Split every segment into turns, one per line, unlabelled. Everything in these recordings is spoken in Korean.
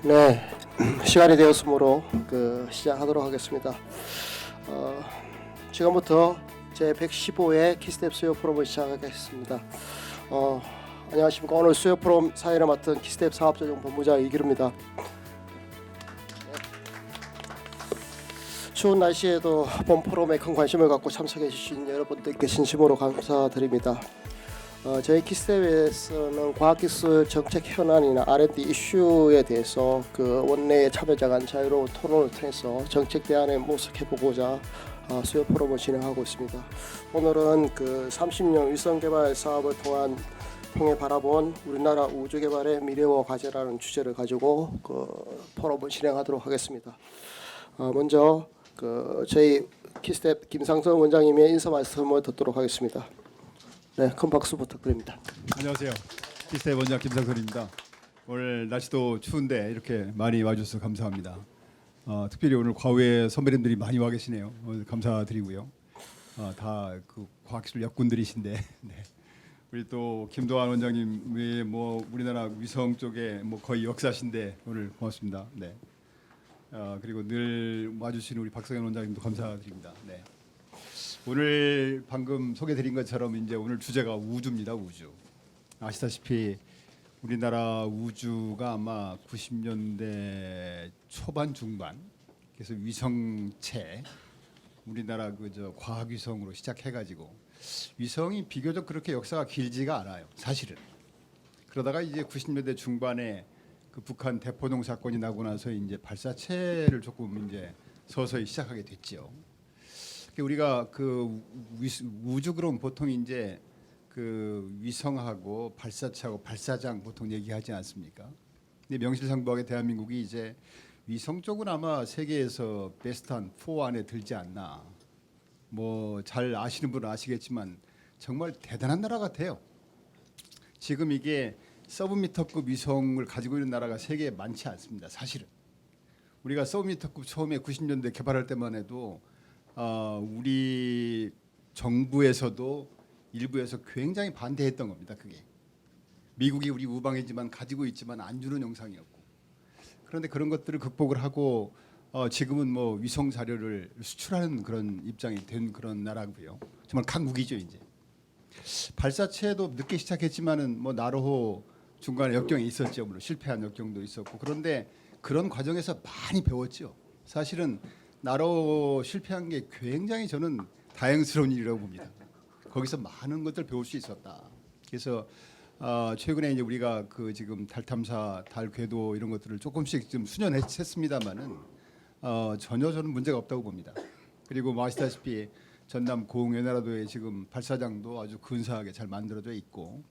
네, 시간이 되었으므로 시작하도록 하겠습니다. 지금부터 제 115회 키스텝 수요 프로를 시작하겠습니다. 안녕하십니까. 오늘 수요 프로 사회를 맡은 키스텝 사업조정본부장 이기루입니다. 추운 날씨에도 본 포럼에 큰 관심을 갖고 참석해 주신 여러분들께 진심으로 감사드립니다. 저희 키스텝에서는 과학기술 정책 현안이나 R&D 이슈에 대해서 원내의 참여자 간 자유로운 토론을 통해서 정책 대안을 모색해보고자 수요 포럼을 진행하고 있습니다. 오늘은 30년 위성개발 사업을 통해 바라본 우리나라 우주개발의 미래와 과제라는 주제를 가지고 포럼을 진행하도록 하겠습니다. 먼저 저희 키스텝 김상선 원장님의 인사 말씀을 듣도록 하겠습니다. 네, 큰 박수 부탁드립니다.
안녕하세요. 키스텝 원장 김상선입니다. 오늘 날씨도 추운데 이렇게 많이 와주셔서 감사합니다. 특별히 오늘 과외 선배님들이 많이 와 계시네요. 오늘 감사드리고요. 다 과학기술 역군들이신데 네. 우리 또 김도환 원장님이 우리나라 위성 쪽에 거의 역사신데 오늘 고맙습니다. 네. 그리고 늘 와주시는 우리 박성현 원장님도 감사드립니다. 네. 오늘 방금 소개드린 것처럼 이제 오늘 주제가 우주입니다. 우주. 아시다시피 우리나라 우주가 아마 90년대 초반 중반 그래서 위성체 우리나라 과학위성으로 시작해가지고 위성이 비교적 그렇게 역사가 길지가 않아요. 사실은. 그러다가 이제 90년대 중반에 북한 대포동 사건이 나고 나서 이제 발사체를 조금 이제 서서히 시작하게 됐죠. 우리가 우주 그럼 보통 이제 위성하고 발사체하고 발사장 보통 얘기하지 않습니까? 근데 명실상부하게 대한민국이 이제 위성 쪽은 아마 세계에서 베스트 한 4 안에 들지 않나. 잘 아시는 분은 아시겠지만 정말 대단한 나라 같아요. 지금 이게 서브미터급 위성을 가지고 있는 나라가 세계에 많지 않습니다. 사실은 우리가 서브미터급 처음에 90년대 개발할 때만 해도 우리 정부에서도 일부에서 굉장히 반대했던 겁니다. 그게 미국이 우리 우방이지만 가지고 있지만 안 주는 영상이었고 그런데 그런 것들을 극복을 하고 지금은 위성 자료를 수출하는 그런 입장이 된 그런 나라고요. 정말 강국이죠. 이제 발사체도 늦게 시작했지만은 나로호 중간에 역경이 있었죠. 물론 실패한 역경도 있었고 그런데 그런 과정에서 많이 배웠죠. 사실은 나로 실패한 게 굉장히 저는 다행스러운 일이라고 봅니다. 거기서 많은 것들 배울 수 있었다. 그래서 최근에 이제 우리가 지금 달 탐사, 달 궤도 이런 것들을 조금씩 좀 수년했습니다만은 전혀 저는 문제가 없다고 봅니다. 그리고 아시다시피 전남 고흥연화라도에 지금 발사장도 아주 근사하게 잘 만들어져 있고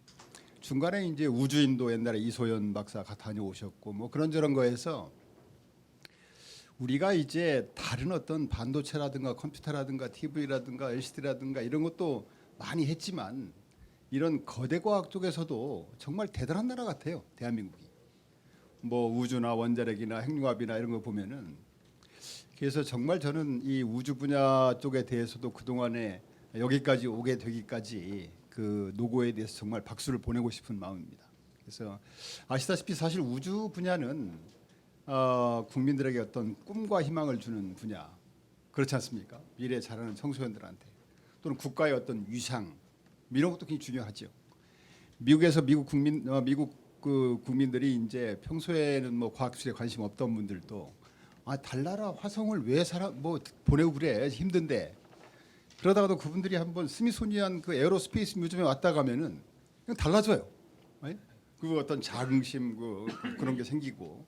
중간에 이제 우주인도 옛날에 이소연 박사가 다녀오셨고 그런저런 거에서 우리가 이제 다른 어떤 반도체라든가 컴퓨터라든가 TV라든가 LCD라든가 이런 것도 많이 했지만 이런 거대 과학 쪽에서도 정말 대단한 나라 같아요. 대한민국이. 우주나 원자력이나 핵융합이나 이런 거 보면은 그래서 정말 저는 이 우주 분야 쪽에 대해서도 그동안에 여기까지 오게 되기까지 노고에 대해서 정말 박수를 보내고 싶은 마음입니다. 그래서 아시다시피 사실 우주 분야는 국민들에게 어떤 꿈과 희망을 주는 분야 그렇지 않습니까? 미래 자라는 청소년들한테 또는 국가의 어떤 위상 이런 것도 굉장히 중요하죠. 미국에서 미국 국민들이 이제 평소에는 과학기술에 관심 없던 분들도 달나라 화성을 왜 보내고 그래 힘든데 그러다가도 그분들이 한번 스미소니안 에어로스페이스 뮤지엄에 왔다 가면은 그냥 달라져요. 어떤 자긍심 그런 게 생기고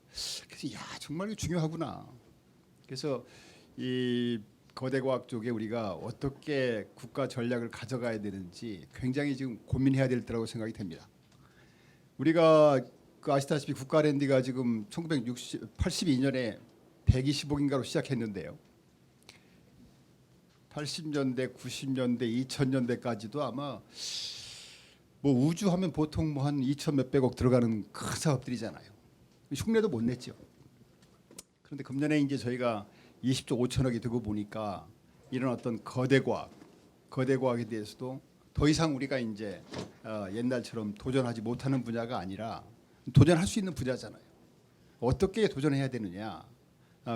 그래서 정말 중요하구나. 그래서 이 거대 과학 쪽에 우리가 어떻게 국가 전략을 가져가야 되는지 굉장히 지금 고민해야 될 때라고 생각이 됩니다. 우리가 아시다시피 국가 R&D가 지금 1982년에 120억인가로 시작했는데요. 80년대, 90년대, 2000년대까지도 아마 우주하면 보통 한 2천 몇백억 들어가는 큰 사업들이잖아요. 흉내도 못 냈죠. 그런데 금년에 이제 저희가 20조 5천억이 되고 보니까 이런 어떤 거대 과학에 대해서도 더 이상 우리가 이제 옛날처럼 도전하지 못하는 분야가 아니라 도전할 수 있는 분야잖아요. 어떻게 도전해야 되느냐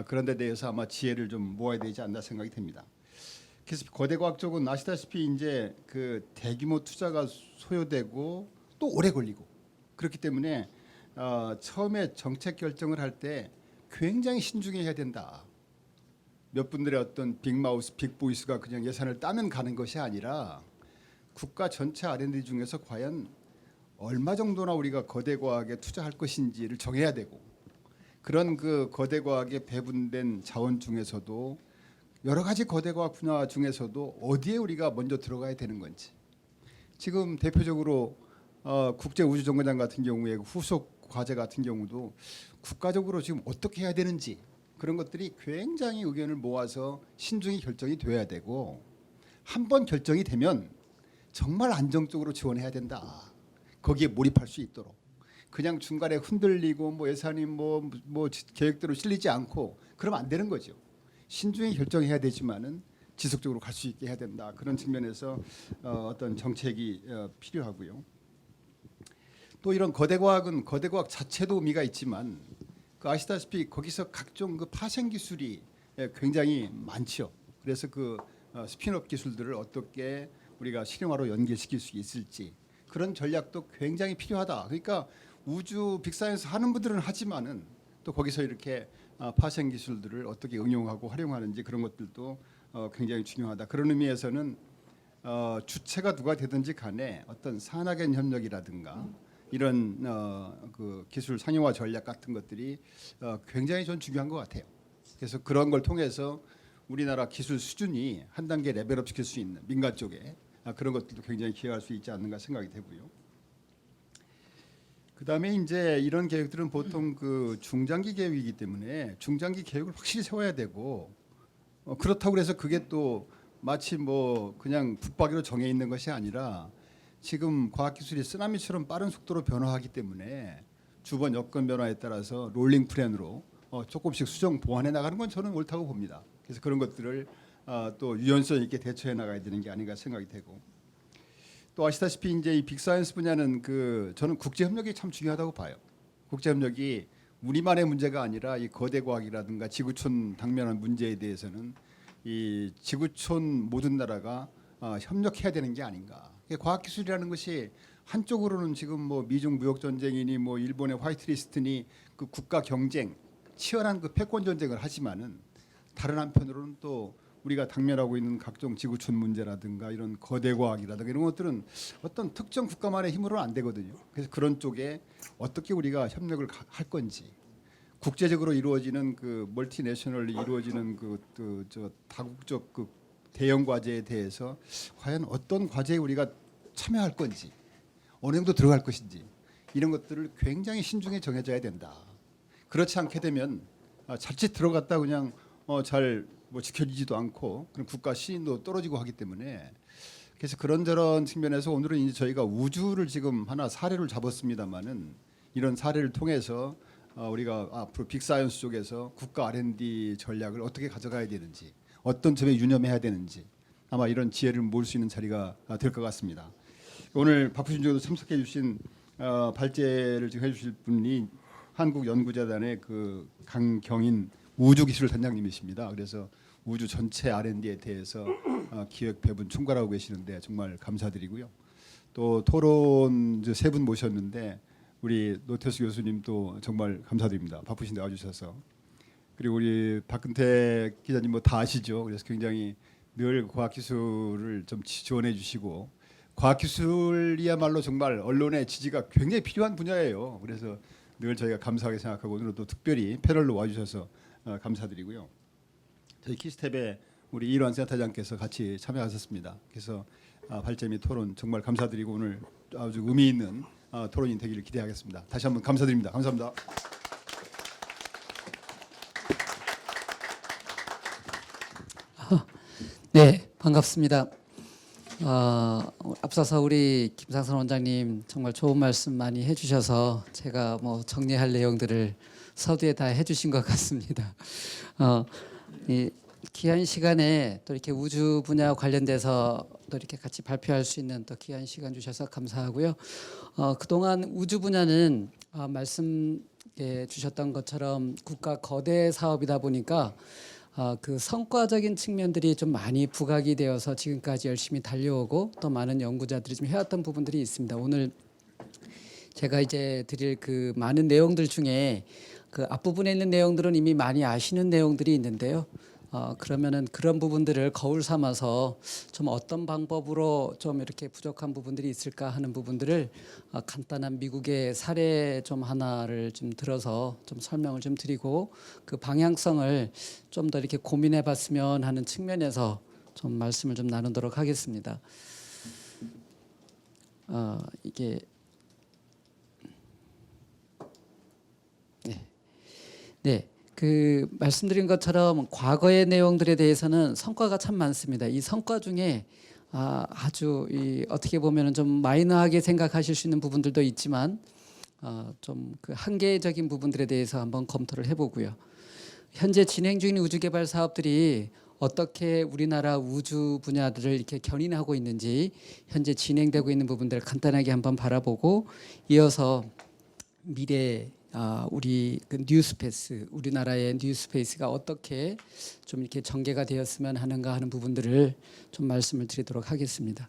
그런 데 대해서 아마 지혜를 좀 모아야 되지 않나 생각이 됩니다. 그래서 거대 과학 쪽은 아시다시피 이제 그 대규모 투자가 소요되고 또 오래 걸리고 그렇기 때문에 처음에 정책 결정을 할 때 굉장히 신중해야 된다. 몇 분들의 어떤 빅마우스, 빅보이스가 그냥 예산을 따면 가는 것이 아니라 국가 전체 R&D 중에서 과연 얼마 정도나 우리가 거대 과학에 투자할 것인지를 정해야 되고 그런 그 거대 과학에 배분된 자원 중에서도 여러 가지 거대 과학 분야 중에서도 어디에 우리가 먼저 들어가야 되는 건지 지금 대표적으로 국제우주정거장 같은 경우에 후속 과제 같은 경우도 국가적으로 지금 어떻게 해야 되는지 그런 것들이 굉장히 의견을 모아서 신중히 결정이 돼야 되고 한 번 결정이 되면 정말 안정적으로 지원해야 된다. 거기에 몰입할 수 있도록 그냥 중간에 흔들리고 뭐 예산이 뭐 계획대로 실리지 않고 그러면 안 되는 거죠. 신중히 결정해야 되지만은 지속적으로 갈 수 있게 해야 된다. 그런 측면에서 어떤 정책이 필요하고요. 또 이런 거대 과학은 거대 과학 자체도 의미가 있지만 그 아시다시피 거기서 각종 그 파생 기술이 굉장히 많죠. 그래서 그 스핀업 기술들을 어떻게 우리가 실용화로 연계시킬 수 있을지 그런 전략도 굉장히 필요하다. 그러니까 우주 빅사이언스 하는 분들은 하지만은 또 거기서 이렇게 파생 기술들을 어떻게 응용하고 활용하는지 그런 것들도 굉장히 중요하다. 그런 의미에서는 주체가 누가 되든지 간에 어떤 산학연 협력이라든가 이런 그 기술 상용화 전략 같은 것들이 굉장히 전 중요한 것 같아요. 그래서 그런 걸 통해서 우리나라 기술 수준이 한 단계 레벨업 시킬 수 있는 민간 쪽에 그런 것들도 굉장히 기여할 수 있지 않는가 생각이 되고요. 그다음에 이제 이런 계획들은 보통 그 중장기 계획이기 때문에 중장기 계획을 확실히 세워야 되고 그렇다고 해서 그게 또 마치 뭐 그냥 붙박이로 정해 있는 것이 아니라 지금 과학기술이 쓰나미처럼 빠른 속도로 변화하기 때문에 주번 여건 변화에 따라서 롤링 플랜으로 조금씩 수정 보완해 나가는 건 저는 옳다고 봅니다. 그래서 그런 것들을 또 유연성 있게 대처해 나가야 되는 게 아닌가 생각이 되고 또 아시다시피 이제 이 빅사이언스 분야는 그 저는 국제 협력이 참 중요하다고 봐요. 국제 협력이 우리만의 문제가 아니라 이 거대 과학이라든가 지구촌 당면한 문제에 대해서는 이 지구촌 모든 나라가 협력해야 되는 게 아닌가. 과학기술이라는 것이 한쪽으로는 지금 뭐 미중 무역 전쟁이니 뭐 일본의 화이트리스트니 그 국가 경쟁 치열한 그 패권 전쟁을 하지만은 다른 한편으로는 또 우리가 당면하고 있는 각종 지구촌 문제라든가 이런 거대 과학이라든가 이런 것들은 어떤 특정 국가만의 힘으로는 안 되거든요. 그래서 그런 쪽에 어떻게 우리가 협력을 할 건지 국제적으로 이루어지는 그 멀티내셔널이 이루어지는 저 다국적 그 대형 과제에 대해서 과연 어떤 과제에 우리가 참여할 건지 어느 정도 들어갈 것인지 이런 것들을 굉장히 신중히 정해져야 된다. 그렇지 않게 되면 자칫 들어갔다 그냥 잘 뭐 지켜지지도 않고 그런 국가 신인도 떨어지고 하기 때문에 그래서 그런저런 측면에서 오늘은 이제 저희가 우주를 지금 하나 사례를 잡았습니다만은 이런 사례를 통해서 우리가 앞으로 빅사이언스 쪽에서 국가 R&D 전략을 어떻게 가져가야 되는지 어떤 점에 유념해야 되는지 아마 이런 지혜를 모을 수 있는 자리가 될 것 같습니다. 오늘 바쁘신 중에도 참석해 주신 발제를 지금 해주실 분이 한국연구재단의 그 강경인 우주기술단장님이십니다. 그래서 우주 전체 R&D에 대해서 기획 배분 총괄하고 계시는데 정말 감사드리고요. 또 토론 세 분 모셨는데 우리 노태수 교수님도 정말 감사드립니다. 바쁘신데 와주셔서. 그리고 우리 박근태 기자님 뭐 다 아시죠. 그래서 굉장히 늘 과학기술을 좀 지원해 주시고 과학기술이야말로 정말 언론의 지지가 굉장히 필요한 분야예요. 그래서 늘 저희가 감사하게 생각하고 오늘은 또 특별히 패널로 와주셔서 감사드리고요. 저희 키스텝에 우리 이일환 센터장께서 같이 참여하셨습니다. 그래서 발제 및 토론 정말 감사드리고 오늘 아주 의미 있는 토론이 되기를 기대하겠습니다. 다시 한번 감사드립니다. 감사합니다.
네, 반갑습니다. 앞서서 우리 김상선 원장님 정말 좋은 말씀 많이 해주셔서 제가 뭐 정리할 내용들을 서두에 다 해주신 것 같습니다. 이 귀한 시간에 또 이렇게 우주 분야 관련돼서 또 이렇게 같이 발표할 수 있는 또 귀한 시간 주셔서 감사하고요. 그동안 우주 분야는 말씀해 주셨던 것처럼 국가 거대 사업이다 보니까 그 성과적인 측면들이 좀 많이 부각이 되어서 지금까지 열심히 달려오고 또 많은 연구자들이 좀 해왔던 부분들이 있습니다. 오늘 제가 이제 드릴 그 많은 내용들 중에 그 앞부분에 있는 내용들은 이미 많이 아시는 내용들이 있는데요. 그러면은 그런 부분들을 거울 삼아서 좀 어떤 방법으로 좀 이렇게 부족한 부분들이 있을까 하는 부분들을 간단한 미국의 사례 좀 하나를 좀 들어서 좀 설명을 좀 드리고 그 방향성을 좀 더 이렇게 고민해 봤으면 하는 측면에서 좀 말씀을 좀 나누도록 하겠습니다. 이게 네. 그 말씀드린 것처럼 과거의 내용들에 대해서는 성과가 참 많습니다. 이 성과 중에 아주 어떻게 보면은 좀 마이너하게 생각하실 수 있는 부분들도 있지만 좀 그 한계적인 부분들에 대해서 한번 검토를 해보고요. 현재 진행 중인 우주 개발 사업들이 어떻게 우리나라 우주 분야들을 이렇게 견인하고 있는지 현재 진행되고 있는 부분들을 간단하게 한번 바라보고 이어서 미래 우리 그 뉴스페이스 우리나라의 뉴스페이스가 어떻게 좀 이렇게 전개가 되었으면 하는가 하는 부분들을 좀 말씀을 드리도록 하겠습니다.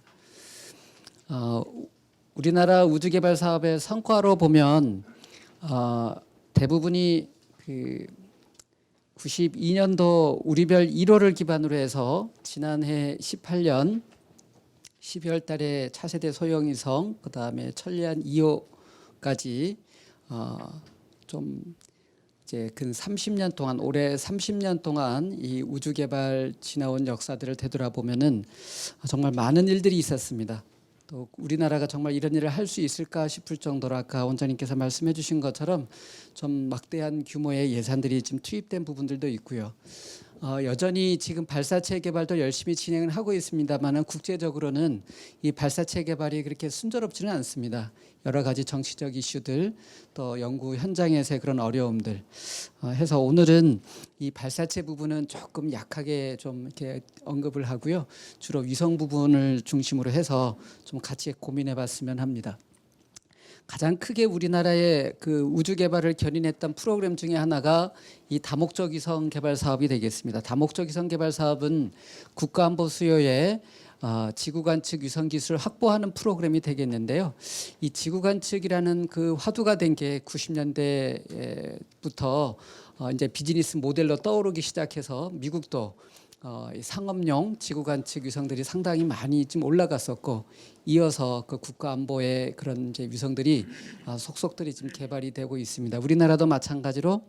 우리나라 우주 개발 사업의 성과로 보면 대부분이 그 92년도 우리별 1호를 기반으로 해서 지난해 18년 12월 달에 차세대 소형위성 그다음에 천리안 2호까지 좀 이제 근 30년 동안 올해 30년 동안 이 우주 개발 지나온 역사들을 되돌아보면은 정말 많은 일들이 있었습니다. 또 우리나라가 정말 이런 일을 할 수 있을까 싶을 정도로 아까 원장님께서 말씀해 주신 것처럼 좀 막대한 규모의 예산들이 지금 투입된 부분들도 있고요. 여전히 지금 발사체 개발도 열심히 진행을 하고 있습니다만은 국제적으로는 이 발사체 개발이 그렇게 순조롭지는 않습니다. 여러 가지 정치적 이슈들 또 연구 현장에서의 그런 어려움들 해서 오늘은 이 발사체 부분은 조금 약하게 좀 이렇게 언급을 하고요. 주로 위성 부분을 중심으로 해서 좀 같이 고민해 봤으면 합니다. 가장 크게 우리나라의 그 우주 개발을 견인했던 프로그램 중에 하나가 이 다목적 위성 개발 사업이 되겠습니다. 다목적 위성 개발 사업은 국가안보 수요에 지구 관측 위성 기술을 확보하는 프로그램이 되겠는데요. 이 지구 관측이라는 그 화두가 된 게 90년대부터 이제 비즈니스 모델로 떠오르기 시작해서 미국도 상업용 지구 관측 위성들이 상당히 많이 좀 올라갔었고 이어서 그 국가 안보의 그런 이제 위성들이 속속들이 지금 개발이 되고 있습니다. 우리나라도 마찬가지로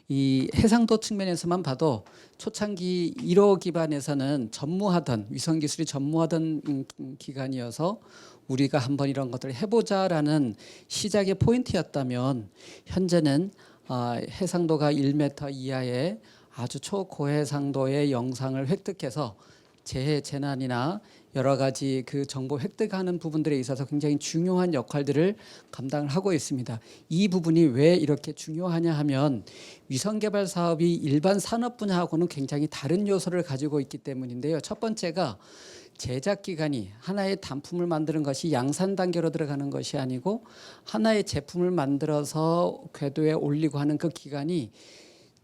이 해상도 측면에서만 봐도 초창기 1호 기반에서는 전무하던 위성 기술이 전무하던 기간이어서 우리가 한번 이런 것들을 해보자라는 시작의 포인트였다면 현재는 해상도가 1m 이하의 아주 초고해상도의 영상을 획득해서 재해 재난이나 여러 가지 그 정보 획득하는 부분들에 있어서 굉장히 중요한 역할들을 감당을 하고 있습니다. 이 부분이 왜 이렇게 중요하냐 하면 위성 개발 사업이 일반 산업 분야하고는 굉장히 다른 요소를 가지고 있기 때문인데요. 첫 번째가 제작 기간이 하나의 단품을 만드는 것이 양산 단계로 들어가는 것이 아니고 하나의 제품을 만들어서 궤도에 올리고 하는 그 기간이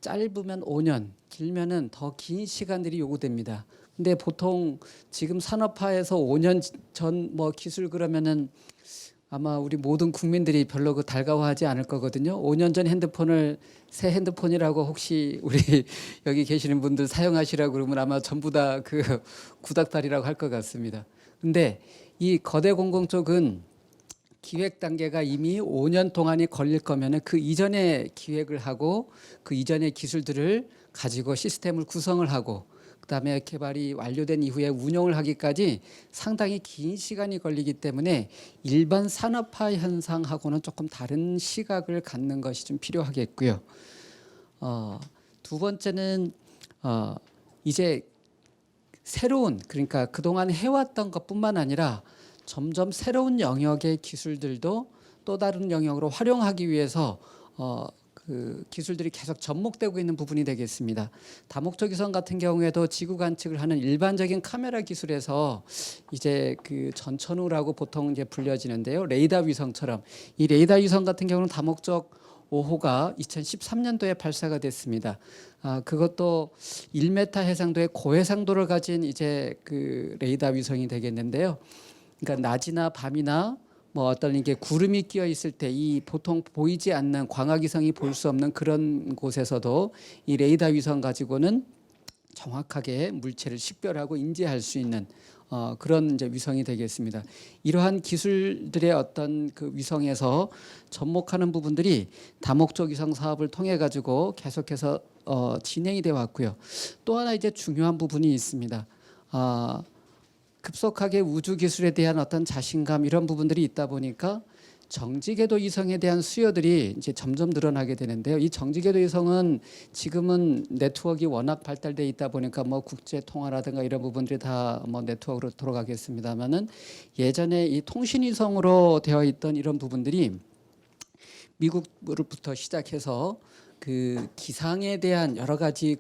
짧으면 5년, 길면은 더 긴 시간들이 요구됩니다. 근데 보통 지금 산업화에서 5년 전 뭐 기술 그러면은 아마 우리 모든 국민들이 별로 그 달가워하지 않을 거거든요. 5년 전 핸드폰을 새 핸드폰이라고 혹시 우리 여기 계시는 분들 사용하시라고 그러면 아마 전부 다 그 구닥다리라고 할 것 같습니다. 근데 이 거대 공공 쪽은 기획 단계가 이미 5년 동안이 걸릴 거면은 그 이전에 기획을 하고 그 이전의 기술들을 가지고 시스템을 구성을 하고 그다음에 개발이 완료된 이후에 운영을 하기까지 상당히 긴 시간이 걸리기 때문에 일반 산업화 현상하고는 조금 다른 시각을 갖는 것이 좀 필요하겠고요. 두 번째는 이제 새로운 그러니까 그동안 해왔던 것뿐만 아니라 점점 새로운 영역의 기술들도 또 다른 영역으로 활용하기 위해서 그 기술들이 계속 접목되고 있는 부분이 되겠습니다. 다목적 위성 같은 경우에도 지구 관측을 하는 일반적인 카메라 기술에서 이제 그 전천후라고 보통 이제 불려지는데요. 레이더 위성처럼 이 레이더 위성 같은 경우는 다목적 5호가 2013년도에 발사가 됐습니다. 그것도 1m 해상도의 고해상도를 가진 이제 그 레이더 위성이 되겠는데요. 그러니까 낮이나 밤이나 뭐 어떤 이게 구름이 끼어 있을 때 이 보통 보이지 않는 광학위성이 볼 수 없는 그런 곳에서도 이 레이더 위성 가지고는 정확하게 물체를 식별하고 인지할 수 있는 그런 이제 위성이 되겠습니다. 이러한 기술들의 어떤 그 위성에서 접목하는 부분들이 다목적 위성 사업을 통해 가지고 계속해서 진행이 되어 왔고요. 또 하나 이제 중요한 부분이 있습니다. 급속하게 우주 기술에 대한 어떤 자신감 이런 부분들이 있다 보니까 정지궤도 위성에 대한 수요들이 이제 점점 늘어나게 되는데요. 이 정지궤도 위성은 지금은 네트워크가 워낙 발달돼 있다 보니까 뭐 국제 통화라든가 이런 부분들이 다 뭐 네트워크로 돌아가겠습니다만은 예전에 이 통신 위성으로 되어 있던 이런 부분들이 미국으로부터 시작해서 그 기상에 대한 여러 가지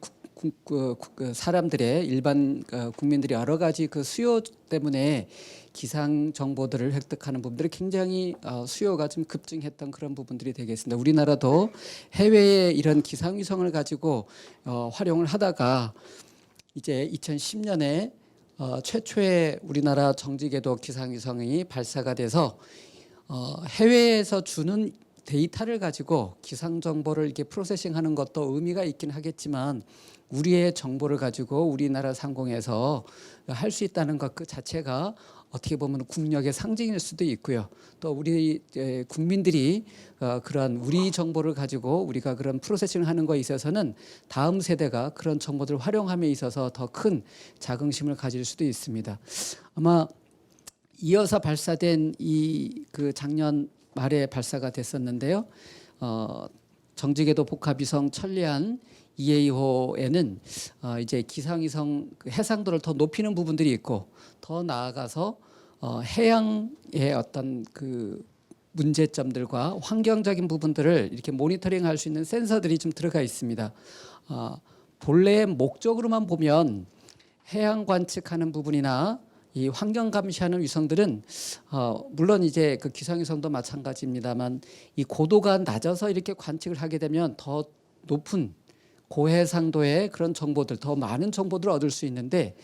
사람들의 일반 국민들이 여러 가지 그 수요 때문에 기상 정보들을 획득하는 부분들이 굉장히 수요가 좀 급증했던 그런 부분들이 되겠습니다. 우리나라도 해외에 이런 기상 위성을 가지고 활용을 하다가 이제 2010년에 최초의 우리나라 정지궤도 기상 위성이 발사가 돼서 해외에서 주는 데이터를 가지고 기상 정보를 이렇게 프로세싱하는 것도 의미가 있긴 하겠지만 우리의 정보를 가지고 우리나라 상공에서 할 수 있다는 것 그 자체가 어떻게 보면 국력의 상징일 수도 있고요. 또 우리 국민들이 그런 우리 정보를 가지고 우리가 그런 프로세싱을 하는 거에 있어서는 다음 세대가 그런 정보들을 활용함에 있어서 더 큰 자긍심을 가질 수도 있습니다. 아마 이어서 발사된 이 그 작년 말에 발사가 됐었는데요. 정지궤도 복합위성 천리안 2A호에는 이제 기상위성 그 해상도를 더 높이는 부분들이 있고 더 나아가서 해양의 어떤 그 문제점들과 환경적인 부분들을 이렇게 모니터링할 수 있는 센서들이 좀 들어가 있습니다. 본래의 목적으로만 보면 해양 관측하는 부분이나 이 환경 감시하는 위성들은 물론 이제 그 기상위성도 마찬가지입니다만 이 고도가 낮아서 이렇게 관측을 하게 되면 더 높은 고해상도의 그런 정보들, 더 많은 정보들을 얻을 수 있는데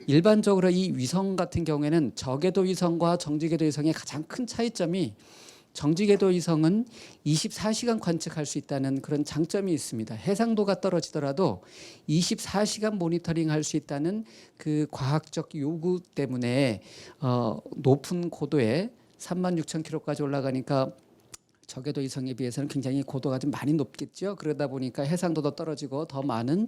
일반적으로 이 위성 같은 경우에는 저궤도 위성과 정지궤도 위성의 가장 큰 차이점이 정지궤도 위성은 24시간 관측할 수 있다는 그런 장점이 있습니다. 해상도가 떨어지더라도 24시간 모니터링할 수 있다는 그 과학적 요구 때문에 높은 고도에 36,000km까지 올라가니까 저궤도 위성에 비해서는 굉장히 고도가 좀 많이 높겠죠. 그러다 보니까 해상도도 떨어지고 더 많은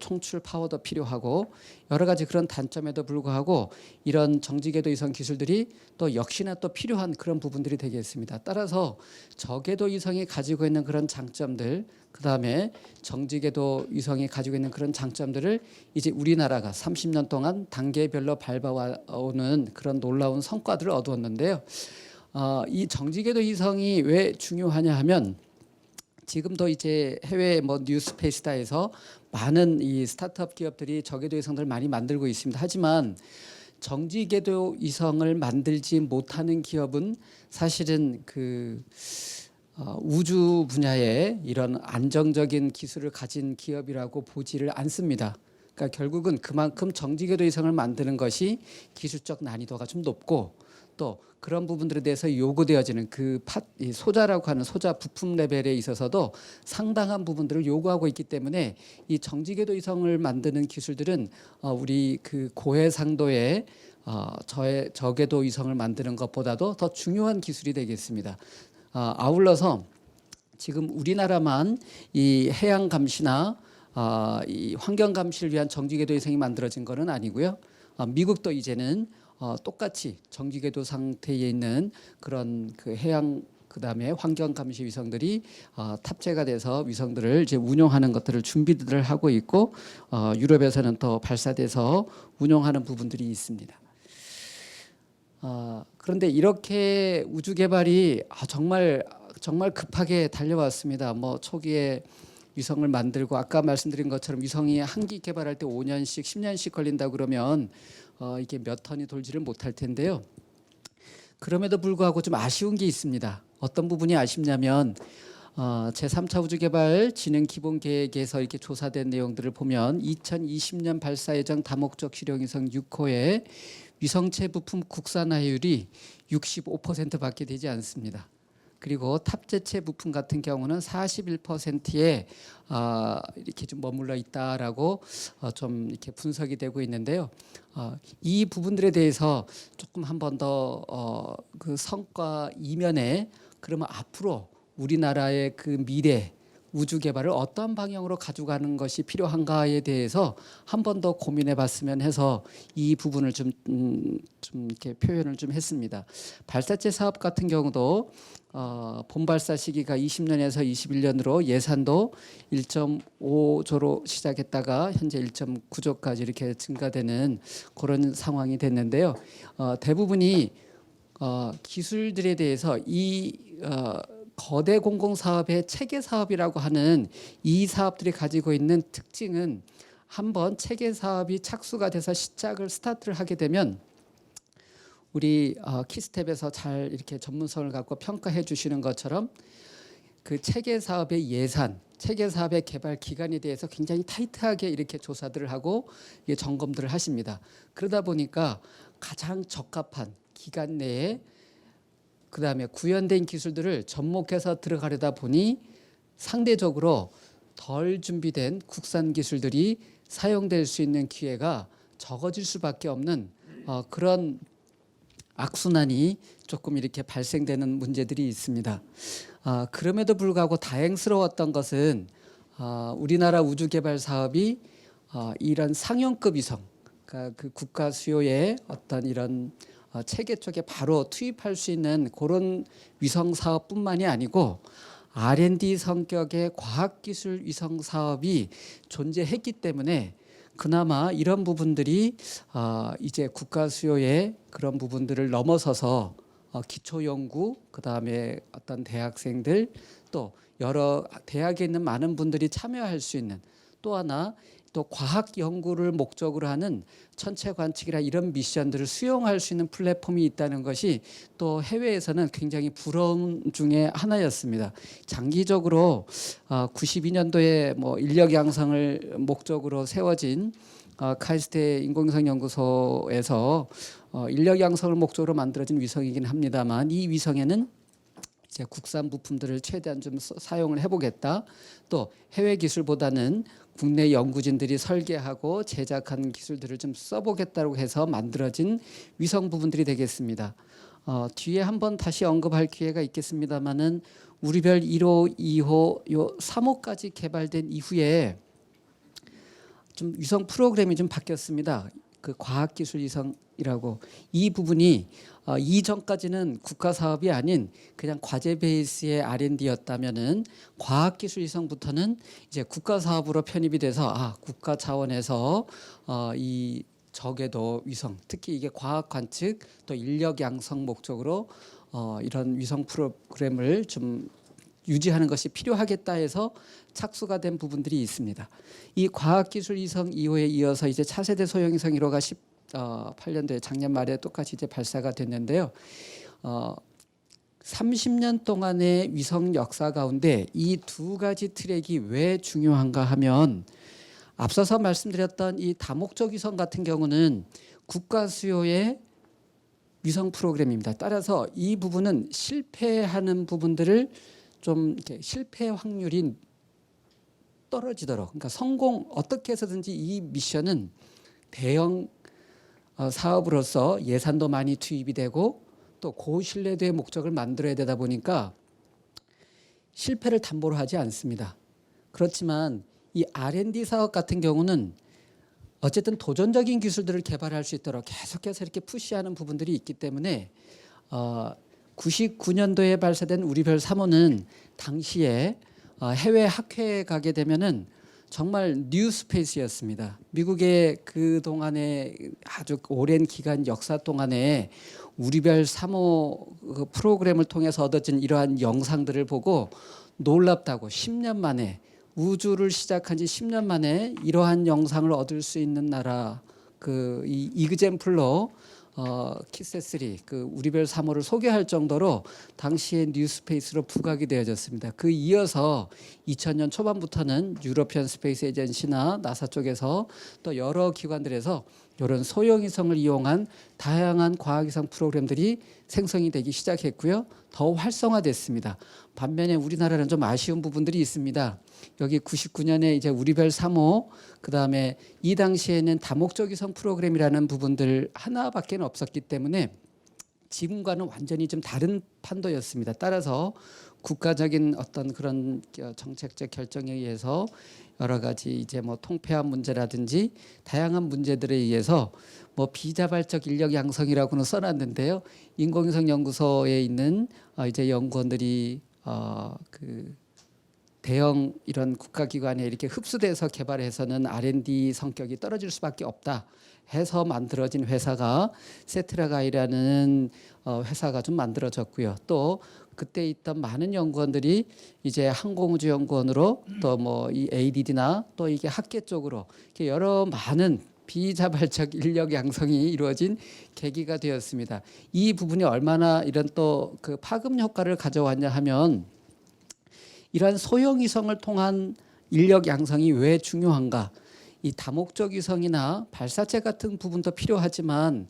총출 파워도 필요하고 여러 가지 그런 단점에도 불구하고 이런 정지궤도 위성 기술들이 또 역시나 또 필요한 그런 부분들이 되겠습니다. 따라서 저궤도 위성이 가지고 있는 그런 장점들, 그다음에 정지궤도 위성이 가지고 있는 그런 장점들을 이제 우리나라가 30년 동안 단계별로 밟아오는 그런 놀라운 성과들을 얻었는데요. 이 정지궤도 위성이 왜 중요하냐 하면 지금도 이제 해외 뭐 뉴스페이스다에서 많은 이 스타트업 기업들이 저궤도 위성들을 많이 만들고 있습니다. 하지만 정지궤도 위성을 만들지 못하는 기업은 사실은 그 우주 분야에 이런 안정적인 기술을 가진 기업이라고 보지를 않습니다. 그러니까 결국은 그만큼 정지궤도 위성을 만드는 것이 기술적 난이도가 좀 높고 또 그런 부분들에 대해서 요구되어지는 이 소자라고 하는 소자 부품 레벨에 있어서도 상당한 부분들을 요구하고 있기 때문에 이 정지궤도 위성을 만드는 기술들은 우리 그 고해상도의 저궤도 위성을 만드는 것보다도 더 중요한 기술이 되겠습니다. 아울러서 지금 우리나라만 이 해양 감시나 이 환경 감시를 위한 정지궤도 위성이 만들어진 것은 아니고요. 미국도 이제는 똑같이 정지궤도 상태에 있는 그런 그 해양 그다음에 환경 감시 위성들이 탑재가 돼서 위성들을 이제 운용하는 것들을 준비들을 하고 있고 유럽에서는 또 발사돼서 운용하는 부분들이 있습니다. 그런데 이렇게 우주 개발이 정말 정말 급하게 달려왔습니다. 뭐 초기에 위성을 만들고 아까 말씀드린 것처럼 위성이 한 기 개발할 때 5년씩 10년씩 걸린다 그러면 이게 몇 턴이 돌지를 못할 텐데요. 그럼에도 불구하고 좀 아쉬운 게 있습니다. 어떤 부분이 아쉽냐면 제3차 우주개발 진행 기본 계획에서 이렇게 조사된 내용들을 보면 2020년 발사 예정 다목적 실용위성 6호의 위성체 부품 국산화율이 65%밖에 되지 않습니다. 그리고 탑재체 부품 같은 경우는 41%에 이렇게 좀 머물러 있다라고 좀 이렇게 분석이 되고 있는데요. 이 부분들에 대해서 조금 한 번 더 그 성과 이면에 그러면 앞으로 우리나라의 그 미래 우주 개발을 어떤 방향으로 가져가는 것이 필요한가에 대해서 한 번 더 고민해 봤으면 해서 이 부분을 좀 이렇게 표현을 좀 했습니다. 발사체 사업 같은 경우도 본발사 시기가 20년에서 21년으로 예산도 1.5조로 시작했다가 현재 1.9조까지 이렇게 증가되는 그런 상황이 됐는데요. 대부분이 기술들에 대해서 거대 공공사업의 체계 사업이라고 하는 이 사업들이 가지고 있는 특징은 한번 체계 사업이 착수가 돼서 스타트를 하게 되면 우리 키스텝에서 잘 이렇게 전문성을 갖고 평가해 주시는 것처럼 그 체계 사업의 예산, 체계 사업의 개발 기간에 대해서 굉장히 타이트하게 이렇게 조사들을 하고 점검들을 하십니다. 그러다 보니까 가장 적합한 기간 내에 그다음에 구현된 기술들을 접목해서 들어가려다 보니 상대적으로 덜 준비된 국산 기술들이 사용될 수 있는 기회가 적어질 수밖에 없는 그런 악순환이 조금 이렇게 발생되는 문제들이 있습니다. 그럼에도 불구하고 다행스러웠던 것은 우리나라 우주 개발 사업이 이런 상용급 위성, 그러니까 그 국가 수요의 어떤 이런 체계 쪽에 바로 투입할 수 있는 그런 위성 사업뿐만이 아니고 R&D 성격의 과학기술 위성 사업이 존재했기 때문에 그나마 이런 부분들이 이제 국가 수요의 그런 부분들을 넘어서서 기초 연구 그다음에 어떤 대학생들 또 여러 대학에 있는 많은 분들이 참여할 수 있는 또 하나 또 과학 연구를 목적으로 하는 천체 관측이나 이런 미션들을 수용할 수 있는 플랫폼이 있다는 것이 또 해외에서는 굉장히 부러움 중에 하나였습니다. 장기적으로 92년도에 뭐 인력 양성을 목적으로 세워진 카이스트 인공위성 연구소에서 인력 양성을 목적으로 만들어진 위성이긴 합니다만 이 위성에는 이제 국산 부품들을 최대한 좀 사용을 해보겠다. 또 해외 기술보다는 국내 연구진들이 설계하고 제작한 기술들을 좀 써보겠다고 해서 만들어진 위성 부분들이 되겠습니다. 뒤에 한번 다시 언급할 기회가 있겠습니다만은 우리별 1호, 2호, 요 3호까지 개발된 이후에 좀 위성 프로그램이 좀 바뀌었습니다. 그 과학기술 위성이라고 이 부분이 이전까지는 국가 사업이 아닌 그냥 과제 베이스의 R&D였다면은 과학기술 위성부터는 이제 국가 사업으로 편입이 돼서 국가 차원에서 이 저궤도 위성 특히 이게 과학 관측 또 인력 양성 목적으로 이런 위성 프로그램을 좀 유지하는 것이 필요하겠다 해서 착수가 된 부분들이 있습니다. 이 과학기술 위성 2호에 이어서 이제 차세대 소형위성 1호가 18년도에 작년 말에 똑같이 이제 발사가 됐는데요. 30년 동안의 위성 역사 가운데 이 두 가지 트랙이 왜 중요한가 하면 앞서서 말씀드렸던 이 다목적 위성 같은 경우는 국가 수요의 위성 프로그램입니다. 따라서 이 부분은 실패하는 부분들을 좀 이렇게 실패 확률이 떨어지도록 그러니까 어떻게 해서든지 이 미션은 대형 사업으로서 예산도 많이 투입이 되고 또 고신뢰도의 목적을 만들어야 되다 보니까 실패를 담보로 하지 않습니다. 그렇지만 이 R&D 사업 같은 경우는 어쨌든 도전적인 기술들을 개발할 수 있도록 계속해서 이렇게 푸시하는 부분들이 있기 때문에 99년도에 발사된 우리별 3호는 당시에 해외 학회에 가게 되면은 정말 뉴 스페이스였습니다. 미국의 그 동안에 아주 오랜 기간 역사 동안에 우리별 3호 그 프로그램을 통해서 얻어진 이러한 영상들을 보고 놀랍다고 10년 만에 우주를 시작한 지 10년 만에 이러한 영상을 얻을 수 있는 나라 그 이 이그젠플로 키스3 그 우리별 3호를 소개할 정도로 당시에 뉴스페이스로 부각이 되어졌습니다. 그 이어서 2000년 초반부터는 유러피언 스페이스 에이전시나 나사 쪽에서 또 여러 기관들에서 이런 소형위성을 이용한 다양한 과학위성 프로그램들이 생성이 되기 시작했고요. 더 활성화됐습니다. 반면에 우리나라는 좀 아쉬운 부분들이 있습니다. 여기 99년에 이제 우리별 3호, 그 다음에 이 당시에는 다목적 위성 프로그램이라는 부분들 하나밖에 없었기 때문에 지금과는 완전히 좀 다른 판도였습니다. 따라서 국가적인 어떤 그런 정책적 결정에 의해서 여러 가지 이제 뭐 통폐합 문제라든지 다양한 문제들에 의해서 뭐 비자발적 인력 양성이라고는 써놨는데요. 인공위성 연구소에 있는 이제 연구원들이 그 대형 이런 국가기관에 이렇게 흡수돼서 개발해서는 R&D 성격이 떨어질 수밖에 없다 해서 만들어진 회사가 세트라가이라는 회사가 좀 만들어졌고요. 또 그때 있던 많은 연구원들이 이제 항공우주연구원으로 또 뭐 이 ADD나 또 이게 학계 쪽으로 이렇게 여러 많은 비자발적 인력 양성이 이루어진 계기가 되었습니다. 이 부분이 얼마나 이런 또 그 파급 효과를 가져왔냐 하면 이러한 소형 위성을 통한 인력 양성이 왜 중요한가? 이 다목적 위성이나 발사체 같은 부분도 필요하지만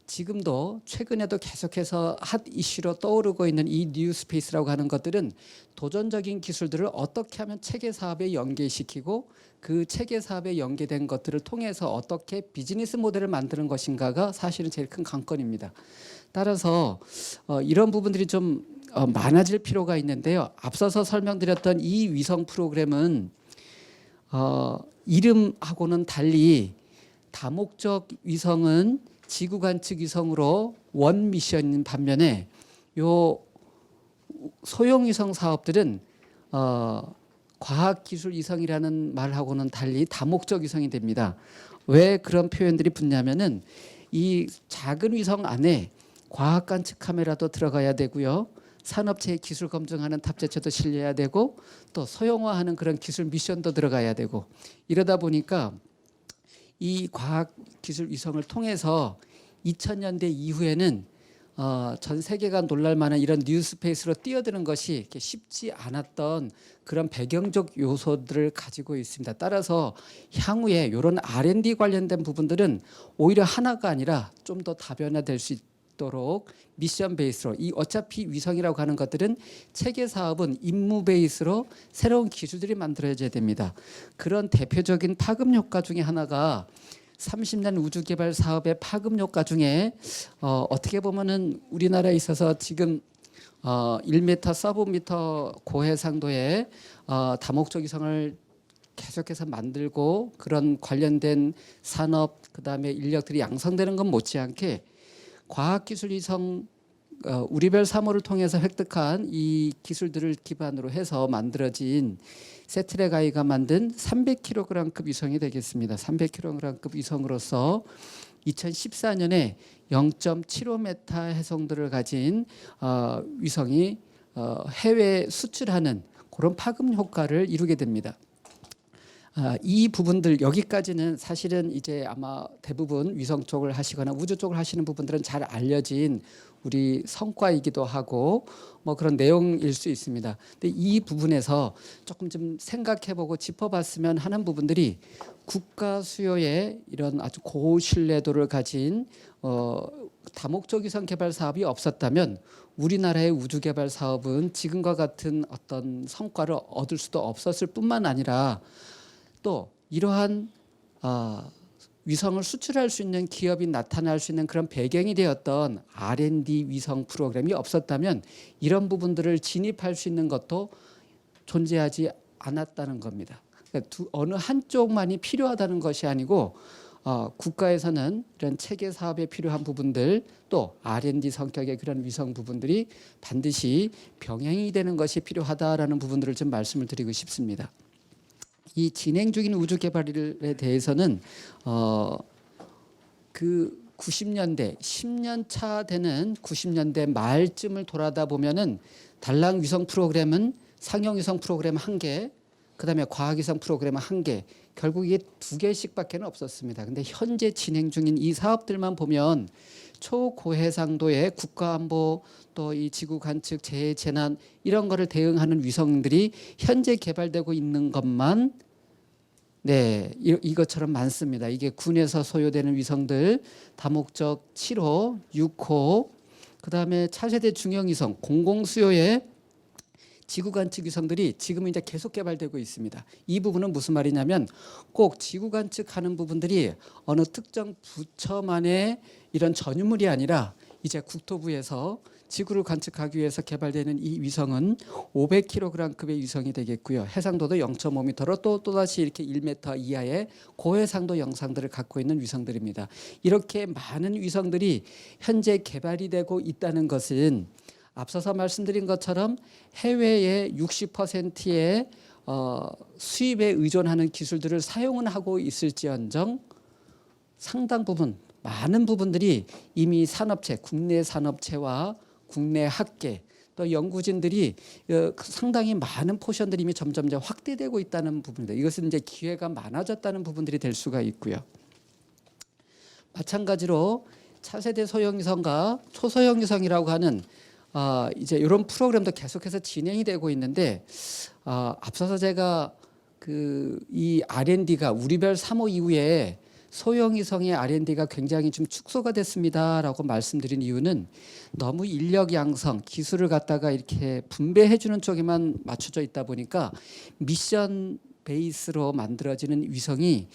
지금도 최근에도 계속해서 핫 이슈로 떠오르고 있는 이 뉴 스페이스라고 하는 것들은 도전적인 기술들을 어떻게 하면 체계 사업에 연계시키고 그 체계 사업에 연계된 것들을 통해서 어떻게 비즈니스 모델을 만드는 것인가가 사실은 제일 큰 관건입니다. 따라서 이런 부분들이 좀 많아질 필요가 있는데요. 앞서서 설명드렸던 이 위성 프로그램은 이름하고는 달리 다목적 위성은 지구 관측 위성으로 원 미션인 반면에 요 소형 위성 사업들은 과학기술 위성이라는 말하고는 달리 다목적 위성이 됩니다. 왜 그런 표현들이 붙냐면은 이 작은 위성 안에 과학 관측 카메라도 들어가야 되고요. 산업체의 기술 검증하는 탑재체도 실려야 되고 또 소형화하는 그런 기술 미션도 들어가야 되고 이러다 보니까 이 과학기술 위성을 통해서 2000년대 이후에는 전 세계가 놀랄만한 이런 뉴스페이스로 뛰어드는 것이 이렇게 쉽지 않았던 그런 배경적 요소들을 가지고 있습니다. 따라서 향후에 이런 R&D 관련된 부분들은 오히려 하나가 아니라 좀 더 다변화될 수 있도록 미션 베이스로 이 어차피 위성이라고 하는 것들은 체계 사업은 임무 베이스로 새로운 기술들이 만들어져야 됩니다. 그런 대표적인 파급 효과 중에 하나가 30년 우주 개발 사업의 파급 효과 중에 어떻게 보면은 우리나라에 있어서 지금 1m, 서브미터 고해상도의 다목적 위성을 계속해서 만들고 그런 관련된 산업 그다음에 인력들이 양성되는 건 못지않게 과학기술 위성 우리별 3호를 통해서 획득한 이 기술들을 기반으로 해서 만들어진 세트레가이가 만든 300kg급 위성이 되겠습니다. 300kg급 위성으로서 2014년에 0.75m 해성도를 가진 위성이 해외 수출하는 그런 파급 효과를 이루게 됩니다. 이 부분들 여기까지는 사실은 이제 아마 대부분 위성 쪽을 하시거나 우주 쪽을 하시는 부분들은 잘 알려진 우리 성과이기도 하고 뭐 그런 내용일 수 있습니다. 근데 이 부분에서 조금 좀 생각해보고 짚어봤으면 하는 부분들이 국가 수요에 이런 아주 고신뢰도를 가진 다목적 위성 개발 사업이 없었다면 우리나라의 우주 개발 사업은 지금과 같은 어떤 성과를 얻을 수도 없었을 뿐만 아니라 또 이러한 위성을 수출할 수 있는 기업이 나타날 수 있는 그런 배경이 되었던 R&D 위성 프로그램이 없었다면 이런 부분들을 진입할 수 있는 것도 존재하지 않았다는 겁니다. 그러니까 어느 한쪽만이 필요하다는 것이 아니고 국가에서는 이런 체계 사업에 필요한 부분들 또 R&D 성격의 그런 위성 부분들이 반드시 병행이 되는 것이 필요하다라는 부분들을 좀 말씀을 드리고 싶습니다. 이 진행 중인 우주 개발에 대해서는 그 90년대 10년 차 되는 90년대 말쯤을 돌아다 보면은 달랑 위성 프로그램은 상용 위성 프로그램 1개, 그다음에 과학 위성 프로그램 1개, 결국 이게 2개씩밖에 없었습니다. 근데 현재 진행 중인 이 사업들만 보면 초고해상도의 국가안보 또 이 지구 관측 재해 재난 이런 거를 대응하는 위성들이 현재 개발되고 있는 것만 이것처럼 많습니다. 이게 군에서 소요되는 위성들 다목적 7호, 6호, 그다음에 차세대 중형 위성 공공수요의 지구 관측 위성들이 지금 이제 계속 개발되고 있습니다. 이 부분은 무슨 말이냐면 꼭 지구 관측하는 부분들이 어느 특정 부처만의 이런 전유물이 아니라 이제 국토부에서 지구를 관측하기 위해서 개발되는 이 위성은 500kg급의 위성이 되겠고요. 해상도도 0.5m로 또다시 이렇게 1m 이하의 고해상도 영상들을 갖고 있는 위성들입니다. 이렇게 많은 위성들이 현재 개발이 되고 있다는 것은 앞서서 말씀드린 것처럼 해외의 60%의 수입에 의존하는 기술들을 사용은 하고 있을지언정 상당 부분, 많은 부분들이 이미 산업체, 국내 산업체와 국내 학계 또 연구진들이 상당히 많은 포션들이 이미 점점 확대되고 있다는 부분입니다. 이것은 이제 기회가 많아졌다는 부분들이 될 수가 있고요. 마찬가지로 차세대 소형 위성과 초소형 위성이라고 하는 이제 이런 프로그램도 계속해서 진행이 되고 있는데 앞서서 제가 이 R&D가 우리별 3호 이후에 소형 위성의 R&D가 굉장히 좀 축소가 됐습니다라고 말씀드린 이유는 너무 인력 양성, 기술을 갖다가 이렇게 분배해 주는 쪽에만 맞춰져 있다 보니까 미션 베이스로 만들어지는 위성이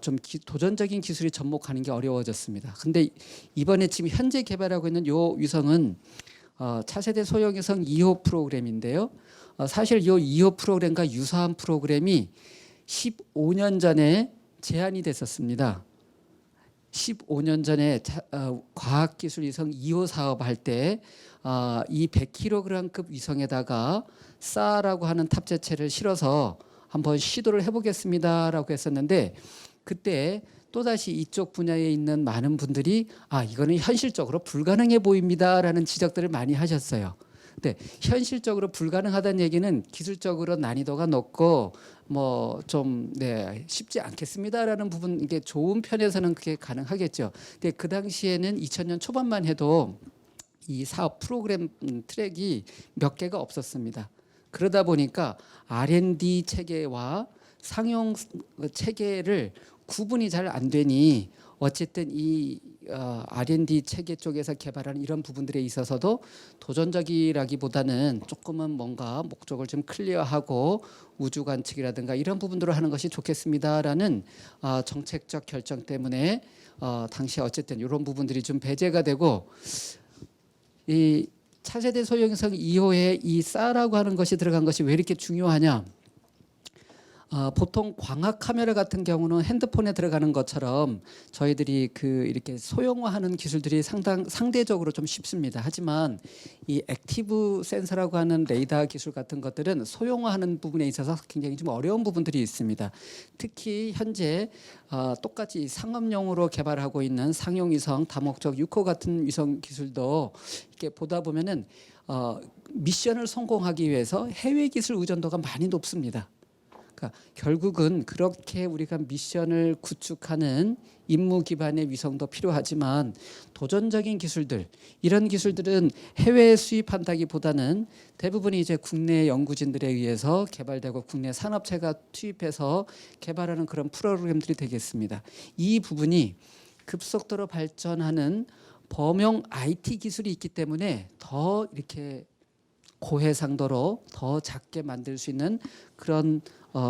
좀 도전적인 기술이 접목하는 게 어려워졌습니다. 근데 이번에 지금 현재 개발하고 있는 요 위성은 차세대 소형 위성 2호 프로그램인데요. 사실 이 2호 프로그램과 유사한 프로그램이 15년 전에 제안이 됐었습니다. 15년 전에 과학기술 위성 2호 사업할 때 이 100kg급 위성에다가 싸라고 하는 탑재체를 실어서 한번 시도를 해보겠습니다라고 했었는데 그때 또다시 이쪽 분야에 있는 많은 분들이 이거는 현실적으로 불가능해 보입니다라는 지적들을 많이 하셨어요. 근데 현실적으로 불가능하다는 얘기는 기술적으로 난이도가 높고 뭐 좀 쉽지 않겠습니다라는 부분, 이게 좋은 편에서는 그게 가능하겠죠. 근데 그 당시에는 2000년 초반만 해도 이 사업 프로그램 트랙이 몇 개가 없었습니다. 그러다 보니까 R&D 체계와 상용 체계를 구분이 잘 안 되니 어쨌든 이 R&D 체계 쪽에서 개발하는 이런 부분들에 있어서도 도전적이라기보다는 조금은 뭔가 목적을 좀 클리어하고 우주 관측이라든가 이런 부분들을 하는 것이 좋겠습니다라는 정책적 결정 때문에 당시에 어쨌든 이런 부분들이 좀 배제가 되고 이 차세대 소형위성 2호에 이 싸라고 하는 것이 들어간 것이 왜 이렇게 중요하냐? 보통 광학 카메라 같은 경우는 핸드폰에 들어가는 것처럼 저희들이 이렇게 소형화하는 기술들이 상대적으로 좀 쉽습니다. 하지만 이 액티브 센서라고 하는 레이더 기술 같은 것들은 소형화하는 부분에 있어서 굉장히 좀 어려운 부분들이 있습니다. 특히 현재 똑같이 상업용으로 개발하고 있는 상용 위성, 다목적 6호 같은 위성 기술도 이렇게 보다 보면은 미션을 성공하기 위해서 해외 기술 의존도가 많이 높습니다. 그러니까 결국은 그렇게 우리가 미션을 구축하는 임무 기반의 위성도 필요하지만 도전적인 기술들, 이런 기술들은 해외에 수입한다기보다는 대부분이 이제 국내 연구진들에 의해서 개발되고 국내 산업체가 투입해서 개발하는 그런 프로그램들이 되겠습니다. 이 부분이 급속도로 발전하는 범용 IT 기술이 있기 때문에 더 이렇게 고해상도로 더 작게 만들 수 있는 그런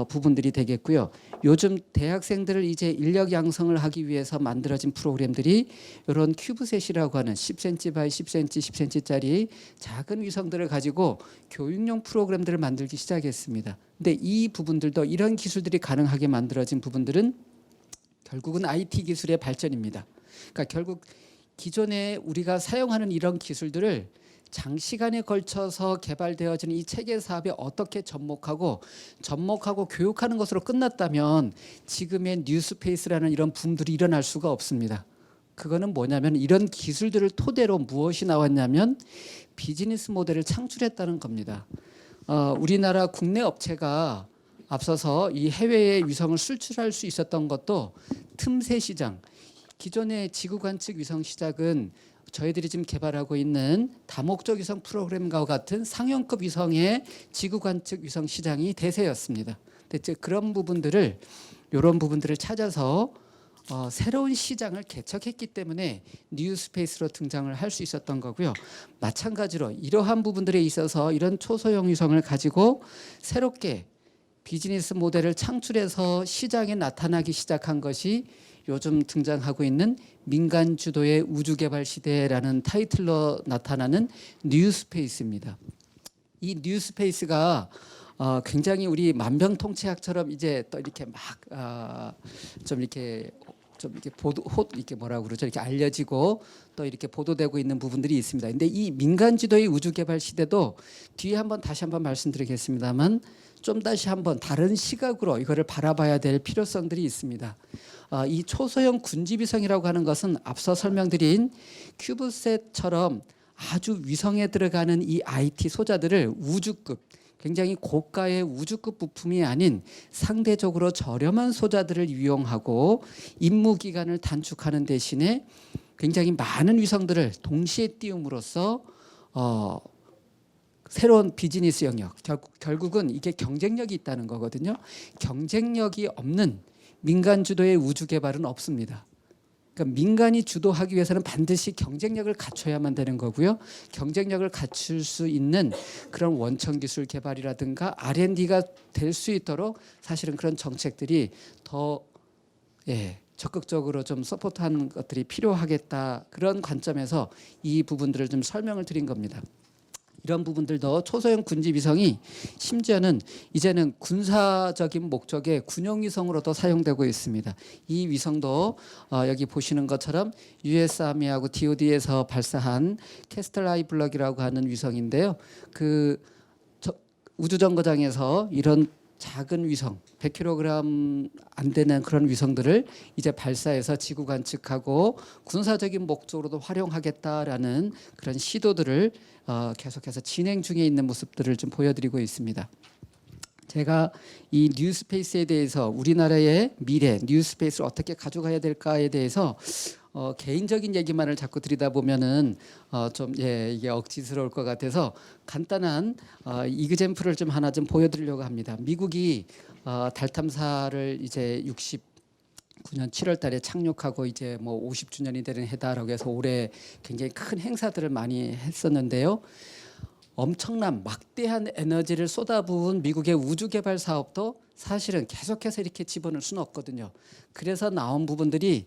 부분들이 되겠고요. 요즘 대학생들을 이제 인력 양성을 하기 위해서 만들어진 프로그램들이 이런 큐브셋이라고 하는 10cm by 10cm, 10cm짜리 작은 위성들을 가지고 교육용 프로그램들을 만들기 시작했습니다. 근데 이 부분들도 이런 기술들이 가능하게 만들어진 부분들은 결국은 IT 기술의 발전입니다. 그러니까 결국 기존에 우리가 사용하는 이런 기술들을 장시간에 걸쳐서 개발되어지는 이 체계 사업에 어떻게 접목하고 교육하는 것으로 끝났다면 지금의 뉴스페이스라는 이런 붐들이 일어날 수가 없습니다. 그거는 뭐냐면 이런 기술들을 토대로 무엇이 나왔냐면 비즈니스 모델을 창출했다는 겁니다. 우리나라 국내 업체가 앞서서 이 해외에 위성을 수출할 수 있었던 것도 틈새 시장, 기존의 지구 관측 위성 시작은 저희들이 지금 개발하고 있는 다목적 위성 프로그램과 같은 상용급 위성의 지구 관측 위성 시장이 대세였습니다. 근데 그런 부분들을 이런 부분들을 찾아서 새로운 시장을 개척했기 때문에 뉴스페이스로 등장을 할 수 있었던 거고요. 마찬가지로 이러한 부분들에 있어서 이런 초소형 위성을 가지고 새롭게 비즈니스 모델을 창출해서 시장에 나타나기 시작한 것이 요즘 등장하고 있는 민간 주도의 우주 개발 시대라는 타이틀로 나타나는 뉴스페이스입니다. 이 뉴스페이스가 굉장히 우리 만병통치약처럼 이제 또 이렇게 막 좀 이렇게 이렇게 뭐라고 그러죠? 이렇게 알려지고 또 이렇게 보도되고 있는 부분들이 있습니다. 근데 이 민간 주도의 우주 개발 시대도 뒤에 다시 한번 말씀드리겠습니다만 좀 다시 한번 다른 시각으로 이거를 바라봐야 될 필요성들이 있습니다. 이 초소형 군집위성이라고 하는 것은 앞서 설명드린 큐브셋처럼 아주 위성에 들어가는 이 IT 소자들을 우주급, 굉장히 고가의 우주급 부품이 아닌 상대적으로 저렴한 소자들을 이용하고 임무 기간을 단축하는 대신에 굉장히 많은 위성들을 동시에 띄움으로써 새로운 비즈니스 영역, 결국은 이게 경쟁력이 있다는 거거든요. 경쟁력이 없는 민간 주도의 우주 개발은 없습니다. 그러니까 민간이 주도하기 위해서는 반드시 경쟁력을 갖춰야만 되는 거고요. 경쟁력을 갖출 수 있는 그런 원천 기술 개발이라든가 R&D가 될 수 있도록 사실은 그런 정책들이 더 적극적으로 좀 서포트하는 것들이 필요하겠다. 그런 관점에서 이 부분들을 좀 설명을 드린 겁니다. 이런 부분들도 초소형 군집 위성이 심지어는 이제는 군사적인 목적의 군용 위성으로도 사용되고 있습니다. 이 위성도 여기 보시는 것처럼 US 아미하고 DOD에서 발사한 캐스틀 블럭이라고 하는 위성인데요. 그 우주정거장에서 이런 작은 위성, 100kg 안 되는 그런 위성들을 이제 발사해서 지구 관측하고 군사적인 목적으로도 활용하겠다라는 그런 시도들을 계속해서 진행 중에 있는 모습들을 좀 보여드리고 있습니다. 제가 이 뉴스페이스에 대해서 우리나라의 미래 뉴스페이스를 어떻게 가져가야 될까에 대해서 개인적인 얘기만을 자꾸 드리다 보면은 이게 억지스러울 것 같아서 간단한 이그젬플을 좀 하나 좀 보여드리려고 합니다. 미국이 달 탐사를 이제 69년 7월달에 착륙하고 이제 뭐 50주년이 되는 해다라고 해서 올해 굉장히 큰 행사들을 많이 했었는데요. 엄청난 막대한 에너지를 쏟아부은 미국의 우주 개발 사업도 사실은 계속해서 이렇게 집어넣을 수는 없거든요. 그래서 나온 부분들이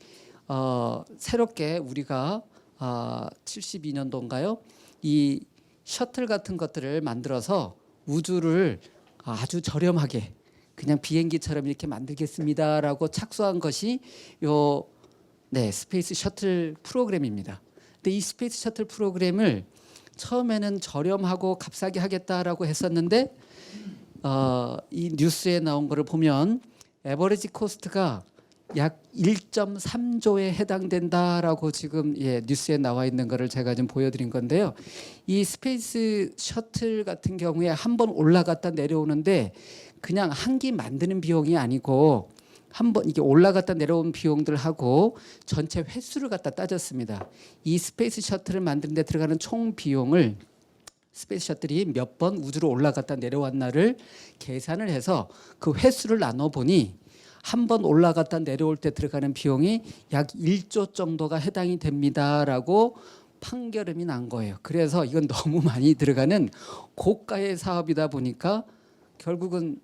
새롭게 우리가 72년도인가요? 이 셔틀 같은 것들을 만들어서 우주를 아주 저렴하게 그냥 비행기처럼 이렇게 만들겠습니다라고 착수한 것이 스페이스 셔틀 프로그램입니다. 근데 이 스페이스 셔틀 프로그램을 처음에는 저렴하고 값싸게 하겠다라고 했었는데 이 뉴스에 나온 거를 보면 에버리지 코스트가 약 1.3조에 해당된다라고 지금 뉴스에 나와 있는 거를 제가 좀 보여드린 건데요. 이 스페이스 셔틀 같은 경우에 한번 올라갔다 내려오는데 그냥 한 기 만드는 비용이 아니고 한번 이게 올라갔다 내려온 비용들하고 전체 횟수를 갖다 따졌습니다. 이 스페이스 셔틀을 만드는 데 들어가는 총 비용을 스페이스 셔틀이 몇 번 우주로 올라갔다 내려왔나를 계산을 해서 그 횟수를 나눠 보니 한 번 올라갔다 내려올 때 들어가는 비용이 약 1조 정도가 해당이 됩니다라고 판결음이 난 거예요. 그래서 이건 너무 많이 들어가는 고가의 사업이다 보니까 결국은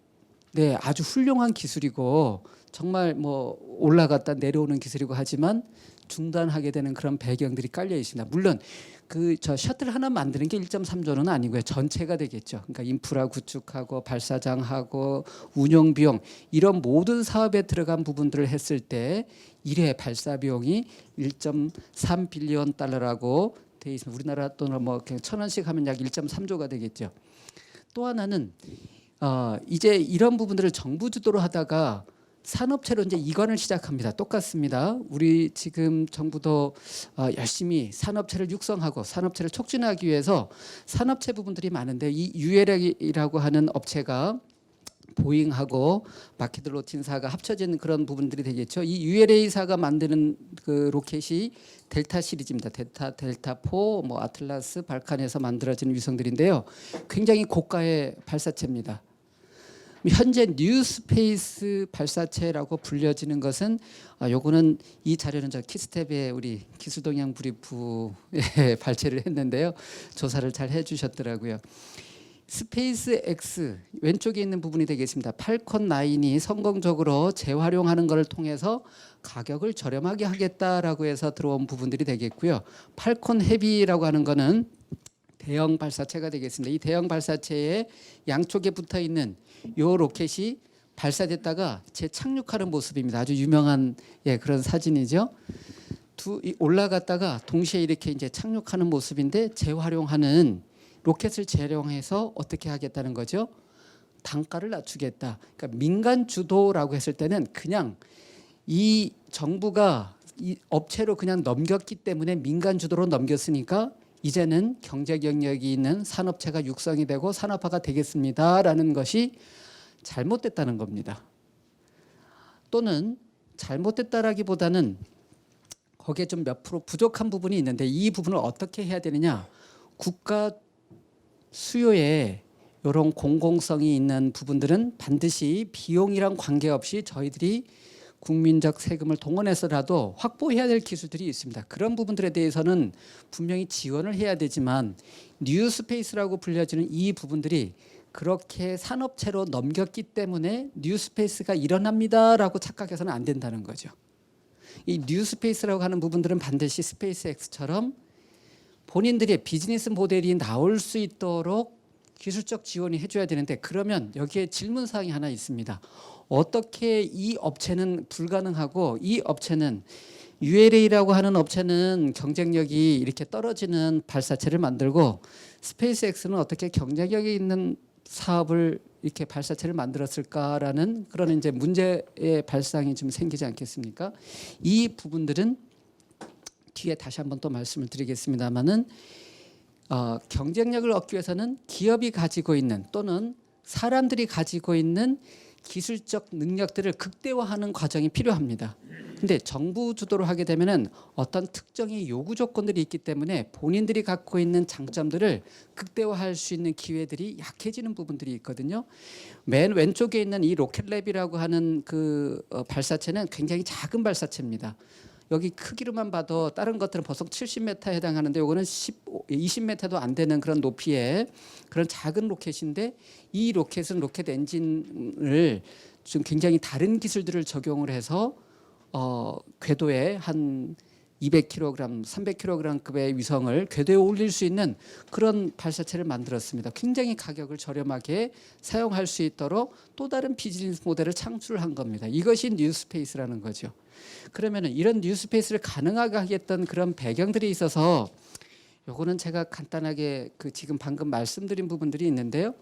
아주 훌륭한 기술이고 정말 뭐 올라갔다 내려오는 기술이고 하지만 중단하게 되는 그런 배경들이 깔려 있습니다. 물론 저 셔틀 하나 만드는 게 1.3조는 아니고요. 전체가 되겠죠. 그러니까 인프라 구축하고 발사장하고 운영 비용 이런 모든 사업에 들어간 부분들을 했을 때 1회 발사 비용이 1.3 빌리언 달러라고 돼 있습니다. 우리나라 돈으로 뭐 그냥 1,000원씩 하면 약 1.3조가 되겠죠. 또 하나는 이제 이런 부분들을 정부 주도로 하다가 산업체로 이제 이관을 시작합니다. 똑같습니다. 우리 지금 정부도 열심히 산업체를 육성하고 산업체를 촉진하기 위해서 산업체 부분들이 많은데 이 ULA라고 하는 업체가 보잉하고 마키드 로틴사가 합쳐진 그런 부분들이 되겠죠. 이 ULA사가 만드는 그 로켓이 델타 시리즈입니다. 델타4, 뭐 아틀라스, 발칸에서 만들어진 위성들인데요. 굉장히 고가의 발사체입니다. 현재 뉴스페이스 발사체라고 불려지는 것은 요거는 이 자료는 저 키스텝의 우리 기술동향 브리프에 발췌를 했는데요. 조사를 잘 해주셨더라고요. 스페이스 X 왼쪽에 있는 부분이 되겠습니다. 팔콘 9이 성공적으로 재활용하는 것을 통해서 가격을 저렴하게 하겠다라고 해서 들어온 부분들이 되겠고요. 팔콘 헤비라고 하는 거는 대형 발사체가 되겠습니다. 이 대형 발사체에 양쪽에 붙어 있는 요 로켓이 발사됐다가 재착륙하는 모습입니다. 아주 유명한 그런 사진이죠. 올라갔다가 동시에 이렇게 이제 착륙하는 모습인데 재활용하는 로켓을 재활용해서 어떻게 하겠다는 거죠? 단가를 낮추겠다. 그러니까 민간 주도라고 했을 때는 그냥 이 정부가 이 업체로 그냥 넘겼기 때문에 민간 주도로 넘겼으니까 이제는 경제 경력이 있는 산업체가 육성이 되고 산업화가 되겠습니다라는 것이 잘못됐다는 겁니다. 또는 잘못됐다라기보다는 거기에 좀 몇 프로 부족한 부분이 있는데 이 부분을 어떻게 해야 되느냐? 국가 수요에 이런 공공성이 있는 부분들은 반드시 비용이랑 관계없이 저희들이 국민적 세금을 동원해서라도 확보해야 될 기술들이 있습니다. 그런 부분들에 대해서는 분명히 지원을 해야 되지만 뉴스페이스라고 불려지는 이 부분들이 그렇게 산업체로 넘겼기 때문에 뉴스페이스가 일어납니다라고 착각해서는 안 된다는 거죠. 이 뉴스페이스라고 하는 부분들은 반드시 스페이스X처럼 본인들의 비즈니스 모델이 나올 수 있도록 기술적 지원이 해줘야 되는데 그러면 여기에 질문사항이 하나 있습니다. 어떻게 이 업체는 불가능하고 이 업체는 ULA라고 하는 업체는 경쟁력이 이렇게 떨어지는 발사체를 만들고 스페이스X는 어떻게 경쟁력이 있는 사업을 이렇게 발사체를 만들었을까라는 그런 이제 문제의 발상이 좀 생기지 않겠습니까? 이 부분들은 뒤에 다시 한번 또 말씀을 드리겠습니다만은 경쟁력을 얻기 위해서는 기업이 가지고 있는 또는 사람들이 가지고 있는 기술적 능력들을 극대화하는 과정이 필요합니다. 근데 정부 주도로 하게 되면은 어떤 특정의 요구 조건들이 있기 때문에 본인들이 갖고 있는 장점들을 극대화할 수 있는 기회들이 약해지는 부분들이 있거든요. 맨 왼쪽에 있는 이 로켓랩이라고 하는 그 발사체는 굉장히 작은 발사체입니다. 여기 크기로만 봐도 다른 것들은 벌써 70m에 해당하는데 이거는 20m도 안 되는 그런 높이의 그런 작은 로켓인데 이 로켓은 로켓 엔진을 좀 굉장히 다른 기술들을 적용을 해서 궤도에 한 200kg, 300kg급의 위성을 궤도에 올릴 수 있는 그런 발사체를 만들었습니다. 굉장히 가격을 저렴하게 사용할 수 있도록 또 다른 비즈니스 모델을 창출한 겁니다. 이것이 뉴스페이스라는 거죠. 그러면은 이런 뉴스페이스를 가능하게 하겠던 그런 배경들이 있어서 요거는 제가 간단하게 그 지금 방금 말씀드린 부분들이 있는데요.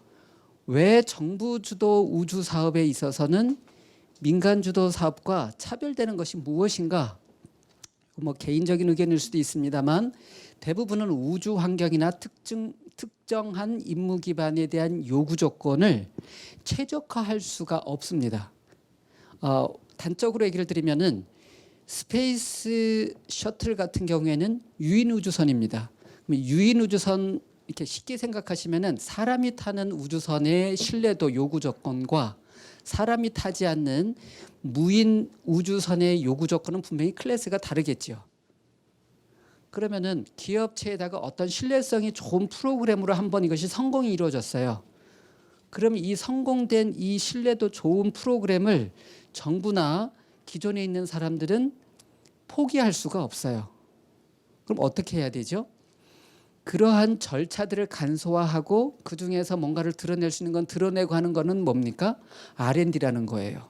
왜 정부 주도 우주 사업에 있어서는 민간 주도 사업과 차별되는 것이 무엇인가? 뭐 개인적인 의견일 수도 있습니다만 대부분은 우주 환경이나 특정한 임무 기반에 대한 요구 조건을 최적화할 수가 없습니다. 단적으로 얘기를 드리면은 스페이스 셔틀 같은 경우에는 유인 우주선입니다. 유인 우주선 이렇게 쉽게 생각하시면은 사람이 타는 우주선의 신뢰도 요구 조건과 사람이 타지 않는 무인 우주선의 요구 조건은 분명히 클래스가 다르겠죠. 그러면은 기업체에다가 어떤 신뢰성이 좋은 프로그램으로 한번 이것이 성공이 이루어졌어요. 그럼 이 성공된 이 신뢰도 좋은 프로그램을 정부나 기존에 있는 사람들은 포기할 수가 없어요. 그럼 어떻게 해야 되죠? 그러한 절차들을 간소화하고 그중에서 뭔가를 드러낼 수 있는 건 드러내고 하는 거는 뭡니까? R&D라는 거예요.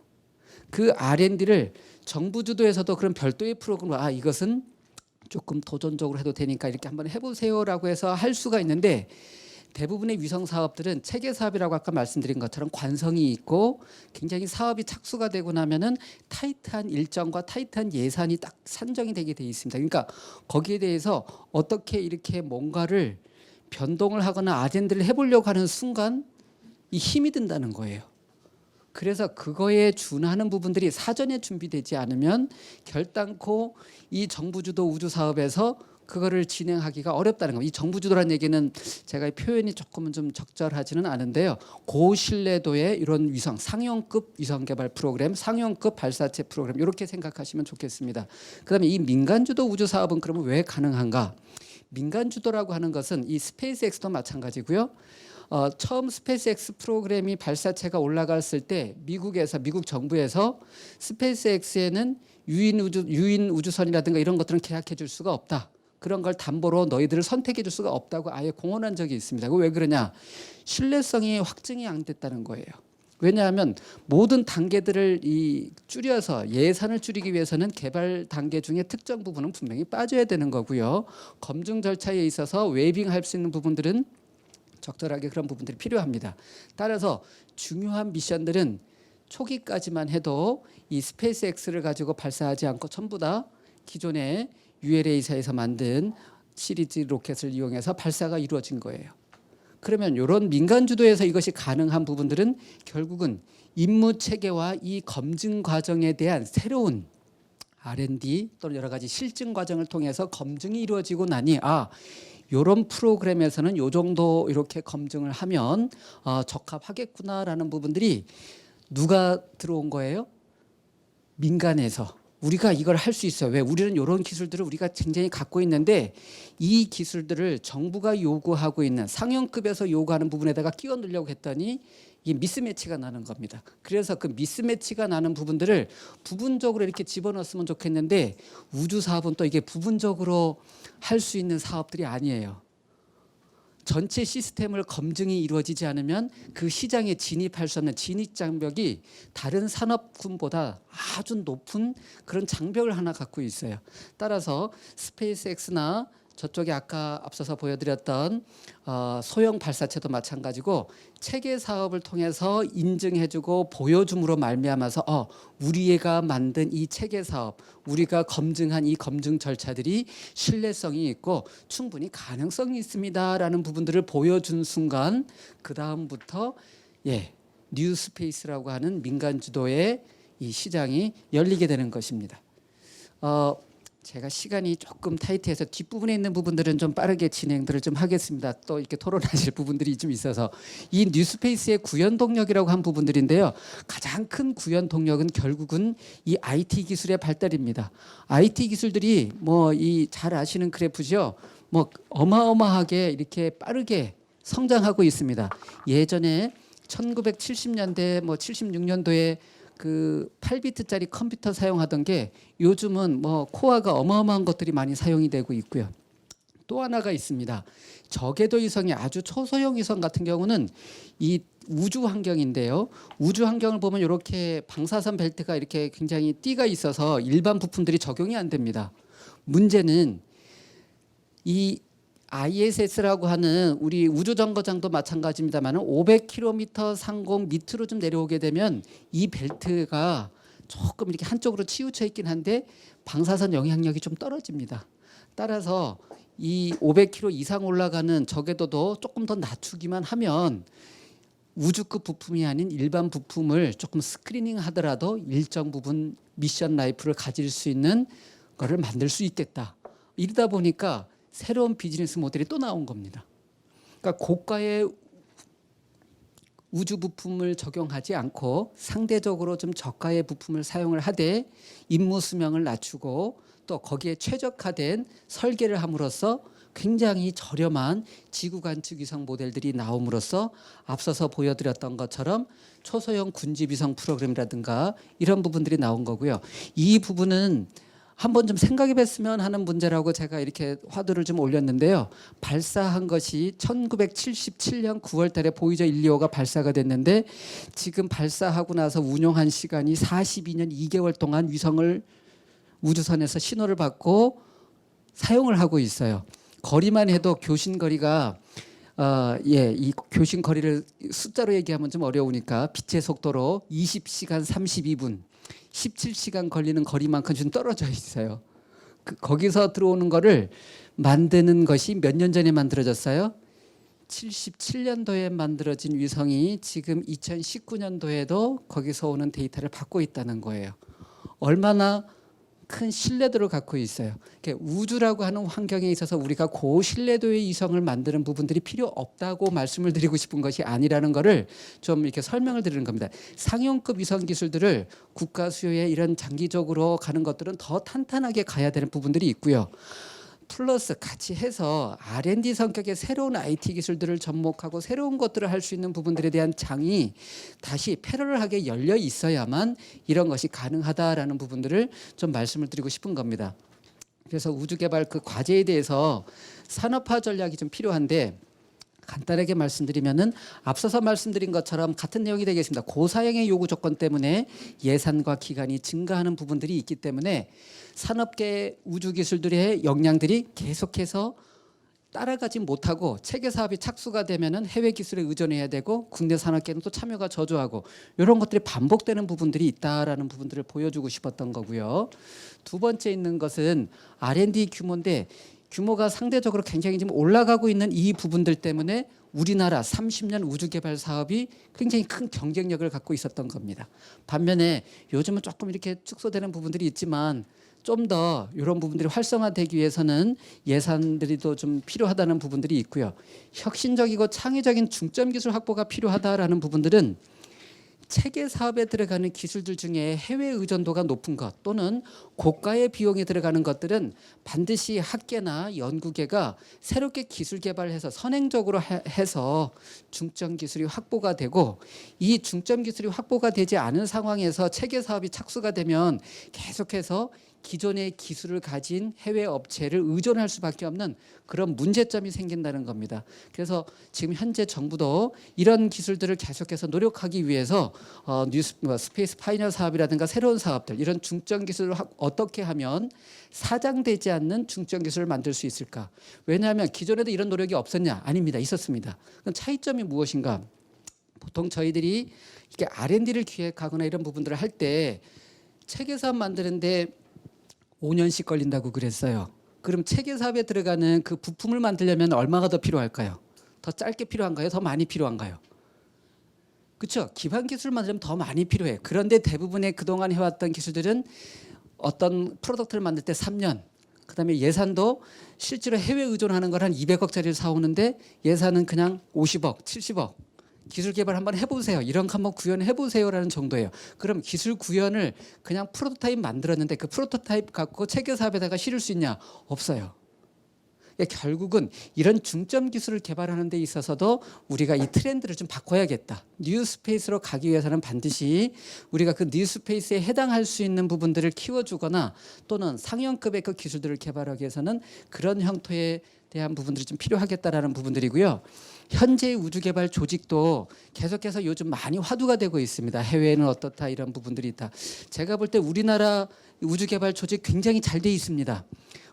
그 R&D를 정부 주도에서도 그런 별도의 프로그램, 이것은 조금 도전적으로 해도 되니까 이렇게 한번 해보세요라고 해서 할 수가 있는데 대부분의 위성 사업들은 체계 사업이라고 아까 말씀드린 것처럼 관성이 있고 굉장히 사업이 착수가 되고 나면은 타이트한 일정과 타이트한 예산이 딱 산정이 되게 돼 있습니다. 그러니까 거기에 대해서 어떻게 이렇게 뭔가를 변동을 하거나 아젠드를 해보려고 하는 순간 이 힘이 든다는 거예요. 그래서 그거에 준하는 부분들이 사전에 준비되지 않으면 결단코 이 정부 주도 우주 사업에서 그거를 진행하기가 어렵다는 겁니다. 이 정부 주도라는 얘기는 제가 표현이 조금은 좀 적절하지는 않은데요. 고신뢰도의 이런 위성, 상용급 위성 개발 프로그램, 상용급 발사체 프로그램 이렇게 생각하시면 좋겠습니다. 그다음에 이 민간 주도 우주 사업은 그러면 왜 가능한가? 민간 주도라고 하는 것은 이 스페이스X도 마찬가지고요. 처음 스페이스X 프로그램이 발사체가 올라갔을 때 미국 정부에서 스페이스X에는 유인 우주선이라든가 이런 것들은 계약해 줄 수가 없다. 그런 걸 담보로 너희들을 선택해 줄 수가 없다고 아예 공언한 적이 있습니다. 왜 그러냐? 신뢰성이 확증이 안 됐다는 거예요. 왜냐하면 모든 단계들을 줄여서 예산을 줄이기 위해서는 개발 단계 중에 특정 부분은 분명히 빠져야 되는 거고요. 검증 절차에 있어서 웨이빙할 수 있는 부분들은 적절하게 그런 부분들이 필요합니다. 따라서 중요한 미션들은 초기까지만 해도 이 스페이스X를 가지고 발사하지 않고 전부 다 기존의 ULA사에서 만든 시리즈 로켓을 이용해서 발사가 이루어진 거예요. 그러면 이런 민간 주도에서 이것이 가능한 부분들은 결국은 임무 체계와 이 검증 과정에 대한 새로운 R&D 또는 여러 가지 실증 과정을 통해서 검증이 이루어지고 나니 이런 프로그램에서는 요 정도 이렇게 검증을 하면 적합하겠구나라는 부분들이 누가 들어온 거예요? 민간에서. 우리가 이걸 할 수 있어요. 왜? 우리는 이런 기술들을 우리가 굉장히 갖고 있는데 이 기술들을 정부가 요구하고 있는 상용급에서 요구하는 부분에다가 끼워 넣으려고 했더니 이 미스매치가 나는 겁니다. 그래서 그 미스매치가 나는 부분들을 부분적으로 이렇게 집어넣었으면 좋겠는데 우주 사업은 또 이게 부분적으로 할 수 있는 사업들이 아니에요. 전체 시스템을 검증이 이루어지지 않으면 그 시장에 진입할 수 없는 진입 장벽이 다른 산업군보다 아주 높은 그런 장벽을 하나 갖고 있어요. 따라서 스페이스X나 저쪽에 아까 앞서서 보여드렸던 소형 발사체도 마찬가지고 체계 사업을 통해서 인증해주고 보여줌으로 말미암아서 우리가 만든 이 체계 사업, 우리가 검증한 이 검증 절차들이 신뢰성이 있고 충분히 가능성이 있습니다라는 부분들을 보여준 순간 그 다음부터 뉴 스페이스라고 하는 민간 주도의 이 시장이 열리게 되는 것입니다. 제가 시간이 조금 타이트해서 뒷부분에 있는 부분들은 좀 빠르게 진행들을 좀 하겠습니다. 또 이렇게 토론하실 부분들이 좀 있어서 이 뉴스페이스의 구현 동력이라고 한 부분들인데요. 가장 큰 구현 동력은 결국은 이 IT 기술의 발달입니다. IT 기술들이 잘 아시는 그래프죠. 어마어마하게 이렇게 빠르게 성장하고 있습니다. 예전에 1970년대 76년도에 그 8비트짜리 컴퓨터 사용하던 게 요즘은 코어가 어마어마한 것들이 많이 사용이 되고 있고요. 또 하나가 있습니다. 저궤도 위성의 아주 초소형 위성 같은 경우는 이 우주 환경인데요. 우주 환경을 보면 이렇게 방사선 벨트가 이렇게 굉장히 띠가 있어서 일반 부품들이 적용이 안 됩니다. 문제는 이 ISS라고 하는 우리 우주정거장도 마찬가지입니다만 500km 상공 밑으로 좀 내려오게 되면 이 벨트가 조금 이렇게 한쪽으로 치우쳐 있긴 한데 방사선 영향력이 좀 떨어집니다. 따라서 이 500km 이상 올라가는 저궤도도 조금 더 낮추기만 하면 우주급 부품이 아닌 일반 부품을 조금 스크리닝 하더라도 일정 부분 미션 라이프를 가질 수 있는 거를 만들 수 있겠다. 이러다 보니까 새로운 비즈니스 모델이 또 나온 겁니다. 그러니까 고가의 우주 부품을 적용하지 않고 상대적으로 좀 저가의 부품을 사용을 하되 임무 수명을 낮추고 또 거기에 최적화된 설계를 함으로써 굉장히 저렴한 지구 관측 위성 모델들이 나옴으로써 앞서서 보여드렸던 것처럼 초소형 군집 위성 프로그램이라든가 이런 부분들이 나온 거고요. 이 부분은 한번 좀 생각해 봤으면 하는 문제라고 제가 이렇게 화두를 좀 올렸는데요. 발사한 것이 1977년 9월 달에 보이저 1, 2호가 발사가 됐는데 지금 발사하고 나서 운용한 시간이 42년 2개월 동안 위성을 우주선에서 신호를 받고 사용을 하고 있어요. 거리만 해도 교신 거리가 이 교신 거리를 숫자로 얘기하면 좀 어려우니까 빛의 속도로 20시간 32분, 17시간 걸리는 거리만큼 좀 떨어져 있어요. 거기서 들어오는 거를 만드는 것이 몇 년 전에 만들어졌어요? 77년도에 만들어진 위성이 지금 2019년도에도 거기서 오는 데이터를 받고 있다는 거예요. 얼마나 큰 신뢰도를 갖고 있어요. 우주라고 하는 환경에 있어서 우리가 고신뢰도의 위성을 만드는 부분들이 필요 없다고 말씀을 드리고 싶은 것이 아니라는 것을 좀 이렇게 설명을 드리는 겁니다. 상용급 위성 기술들을 국가 수요에 이런 장기적으로 가는 것들은 더 탄탄하게 가야 되는 부분들이 있고요. 플러스 같이 해서 R&D 성격의 새로운 IT 기술들을 접목하고 새로운 것들을 할 수 있는 부분들에 대한 장이 다시 패러럴하게 열려 있어야만 이런 것이 가능하다라는 부분들을 좀 말씀을 드리고 싶은 겁니다. 그래서 우주개발 그 과제에 대해서 산업화 전략이 좀 필요한데 간단하게 말씀드리면은 앞서서 말씀드린 것처럼 같은 내용이 되겠습니다. 고사양의 요구 조건 때문에 예산과 기간이 증가하는 부분들이 있기 때문에 산업계 우주 기술들의 역량들이 계속해서 따라가지 못하고 체계 사업이 착수가 되면은 해외 기술에 의존해야 되고 국내 산업계는 또 참여가 저조하고 이런 것들이 반복되는 부분들이 있다라는 부분들을 보여주고 싶었던 거고요. 두 번째 있는 것은 R&D 규모인데 규모가 상대적으로 굉장히 지금 올라가고 있는 이 부분들 때문에 우리나라 30년 우주 개발 사업이 굉장히 큰 경쟁력을 갖고 있었던 겁니다. 반면에 요즘은 조금 이렇게 축소되는 부분들이 있지만 좀 더 이런 부분들이 활성화되기 위해서는 예산들이 또 좀 필요하다는 부분들이 있고요. 혁신적이고 창의적인 중점 기술 확보가 필요하다라는 부분들은 체계 사업에 들어가는 기술들 중에 해외 의존도가 높은 것 또는 고가의 비용에 들어가는 것들은 반드시 학계나 연구계가 새롭게 기술 개발해서 선행적으로 해서 중점 기술이 확보가 되고 이 중점 기술이 확보가 되지 않은 상황에서 체계 사업이 착수가 되면 계속해서 기존의 기술을 가진 해외 업체를 의존할 수밖에 없는 그런 문제점이 생긴다는 겁니다. 그래서 지금 현재 정부도 이런 기술들을 계속해서 노력하기 위해서 스페이스 파이널 사업이라든가 새로운 사업들 이런 중점 기술을 어떻게 하면 사장되지 않는 중점 기술을 만들 수 있을까? 왜냐하면 기존에도 이런 노력이 없었냐? 아닙니다. 있었습니다. 그럼 차이점이 무엇인가? 보통 저희들이 이게 R&D를 기획하거나 이런 부분들을 할 때 체계 사업 만드는데 5년씩 걸린다고 그랬어요. 그럼 체계 사업에 들어가는 그 부품을 만들려면 얼마가 더 필요할까요? 더 짧게 필요한가요? 더 많이 필요한가요? 그렇죠. 기반 기술을 만들려면 더 많이 필요해. 그런데 대부분의 그동안 해왔던 기술들은 어떤 프로덕트를 만들 때 3년, 그다음에 예산도 실제로 해외 의존하는 걸 한 200억짜리를 사오는데 예산은 그냥 50억, 70억. 기술 개발 한번 해보세요. 이런 거 한번 구현해보세요라는 정도예요. 그럼 기술 구현을 그냥 프로토타입 만들었는데 그 프로토타입 갖고 체계 사업에다가 실을 수 있냐? 없어요. 결국은 이런 중점 기술을 개발하는 데 있어서도 우리가 이 트렌드를 좀 바꿔야겠다. 뉴 스페이스로 가기 위해서는 반드시 우리가 그 뉴 스페이스에 해당할 수 있는 부분들을 키워주거나 또는 상용급의 그 기술들을 개발하기 위해서는 그런 형태에 대한 부분들이 좀 필요하겠다라는 부분들이고요. 현재의 우주개발 조직도 계속해서 요즘 많이 화두가 되고 있습니다. 해외에는 어떻다 이런 부분들이 있다. 제가 볼 때 우리나라 우주개발 조직 굉장히 잘 돼 있습니다.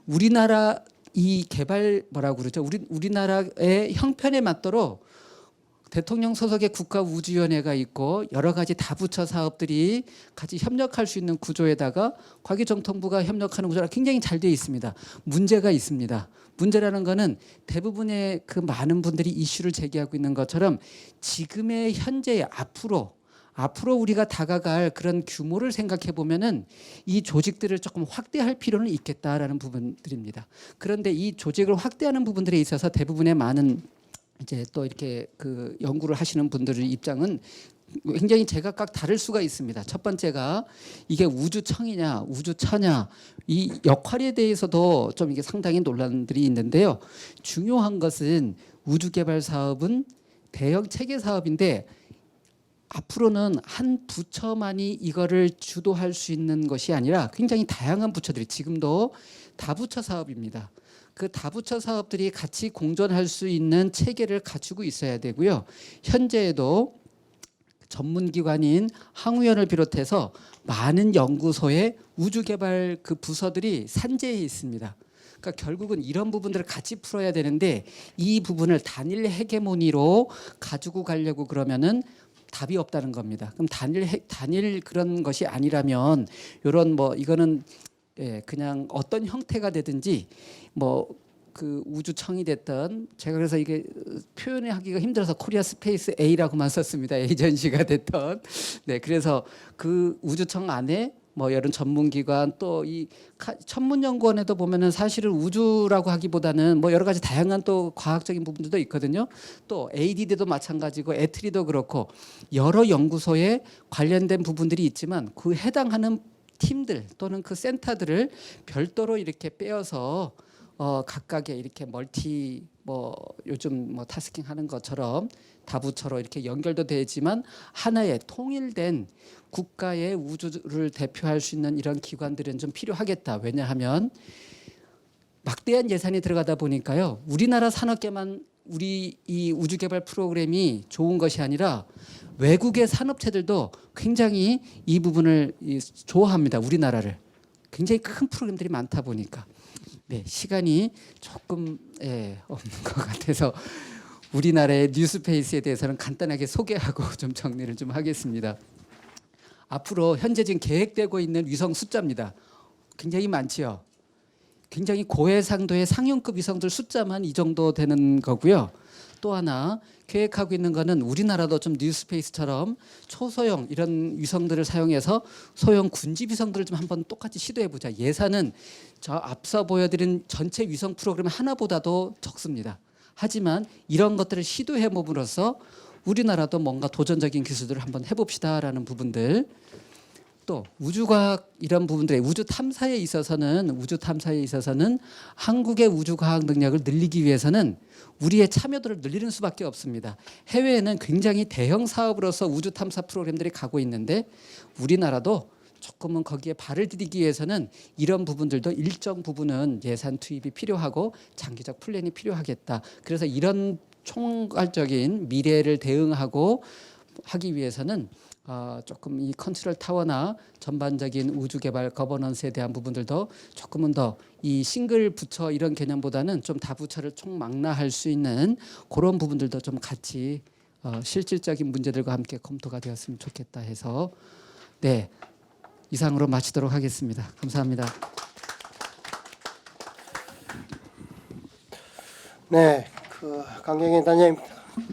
우리나라 이 개발 뭐라고 그러죠? 우리나라의 형편에 맞도록 대통령 소속의 국가우주위원회가 있고 여러 가지 다부처 사업들이 같이 협력할 수 있는 구조에다가 과기정통부가 협력하는 구조가 굉장히 잘 되어 있습니다. 문제가 있습니다. 문제라는 거는 대부분의 그 많은 분들이 이슈를 제기하고 있는 것처럼 지금의 현재 앞으로 우리가 다가갈 그런 규모를 생각해 보면은 이 조직들을 조금 확대할 필요는 있겠다라는 부분들입니다. 그런데 이 조직을 확대하는 부분들에 있어서 대부분의 많은 이제 또 이렇게 그 연구를 하시는 분들의 입장은 굉장히 제각각 다를 수가 있습니다. 첫 번째가 이게 우주청이냐 우주처냐 이 역할에 대해서도 좀 이게 상당히 논란들이 있는데요. 중요한 것은 우주개발 사업은 대형 체계 사업인데 앞으로는 한 부처만이 이거를 주도할 수 있는 것이 아니라 굉장히 다양한 부처들이 지금도 다부처 사업입니다. 그 다부처 사업들이 같이 공존할 수 있는 체계를 갖추고 있어야 되고요. 현재에도 전문기관인 항우연을 비롯해서 많은 연구소의 우주개발 그 부서들이 산재해 있습니다. 그러니까 결국은 이런 부분들을 같이 풀어야 되는데 이 부분을 단일 헤게모니로 가지고 가려고 그러면은 답이 없다는 겁니다. 그럼 단일 그런 것이 아니라면 이런 뭐 이거는 그냥 어떤 형태가 되든지 뭐 그 우주청이 됐던 제가 그래서 이게 표현하기가 힘들어서 코리아 스페이스 A라고만 썼습니다. 에이전시가 됐던 그래서 그 우주청 안에 뭐 이런 전문기관 또 이 천문연구원에도 보면은 사실은 우주라고 하기보다는 뭐 여러 가지 다양한 또 과학적인 부분들도 있거든요. 또 ADD도 마찬가지고 에트리도 그렇고 여러 연구소에 관련된 부분들이 있지만 그 해당하는 팀들 또는 그 센터들을 별도로 이렇게 빼어서 각각의 이렇게 멀티 뭐 요즘 뭐 타스킹 하는 것처럼 다부처로 이렇게 연결도 되지만 하나의 통일된 국가의 우주를 대표할 수 있는 이런 기관들은 좀 필요하겠다. 왜냐하면 막대한 예산이 들어가다 보니까요. 우리나라 산업계만 우리 이 우주개발 프로그램이 좋은 것이 아니라 외국의 산업체들도 굉장히 이 부분을 좋아합니다. 우리나라를. 굉장히 큰 프로그램들이 많다 보니까. 시간이 조금 없는 것 같아서 우리나라의 뉴스페이스에 대해서는 간단하게 소개하고 좀 정리를 좀 하겠습니다. 앞으로 현재 지금 계획되고 있는 위성 숫자입니다. 굉장히 많지요. 굉장히 고해상도의 상용급 위성들 숫자만 이 정도 되는 거고요. 또 하나 계획하고 있는 거는 우리나라도 좀 뉴스페이스처럼 초소형 이런 위성들을 사용해서 소형 군집 위성들을 좀 한번 똑같이 시도해 보자. 예산은 저 앞서 보여드린 전체 위성 프로그램 하나보다도 적습니다. 하지만 이런 것들을 시도해 봄으로써 우리나라도 뭔가 도전적인 기술들을 한번 해봅시다라는 부분들. 또 우주과학 이런 부분들의 우주 탐사에 있어서는 한국의 우주과학 능력을 늘리기 위해서는 우리의 참여도를 늘리는 수밖에 없습니다. 해외에는 굉장히 대형 사업으로서 우주 탐사 프로그램들이 가고 있는데 우리나라도 조금은 거기에 발을 디디기 위해서는 이런 부분들도 일정 부분은 예산 투입이 필요하고 장기적 플랜이 필요하겠다. 그래서 이런 총괄적인 미래를 대응하고 하기 위해서는 조금 이 컨트롤 타워나 전반적인 우주 개발 거버넌스에 대한 부분들도 조금은 더 이 싱글 부처 이런 개념보다는 좀 다부처를 총망라할 수 있는 그런 부분들도 좀 같이 실질적인 문제들과 함께 검토가 되었으면 좋겠다 해서 이상으로 마치도록 하겠습니다. 감사합니다.
강경인 단장님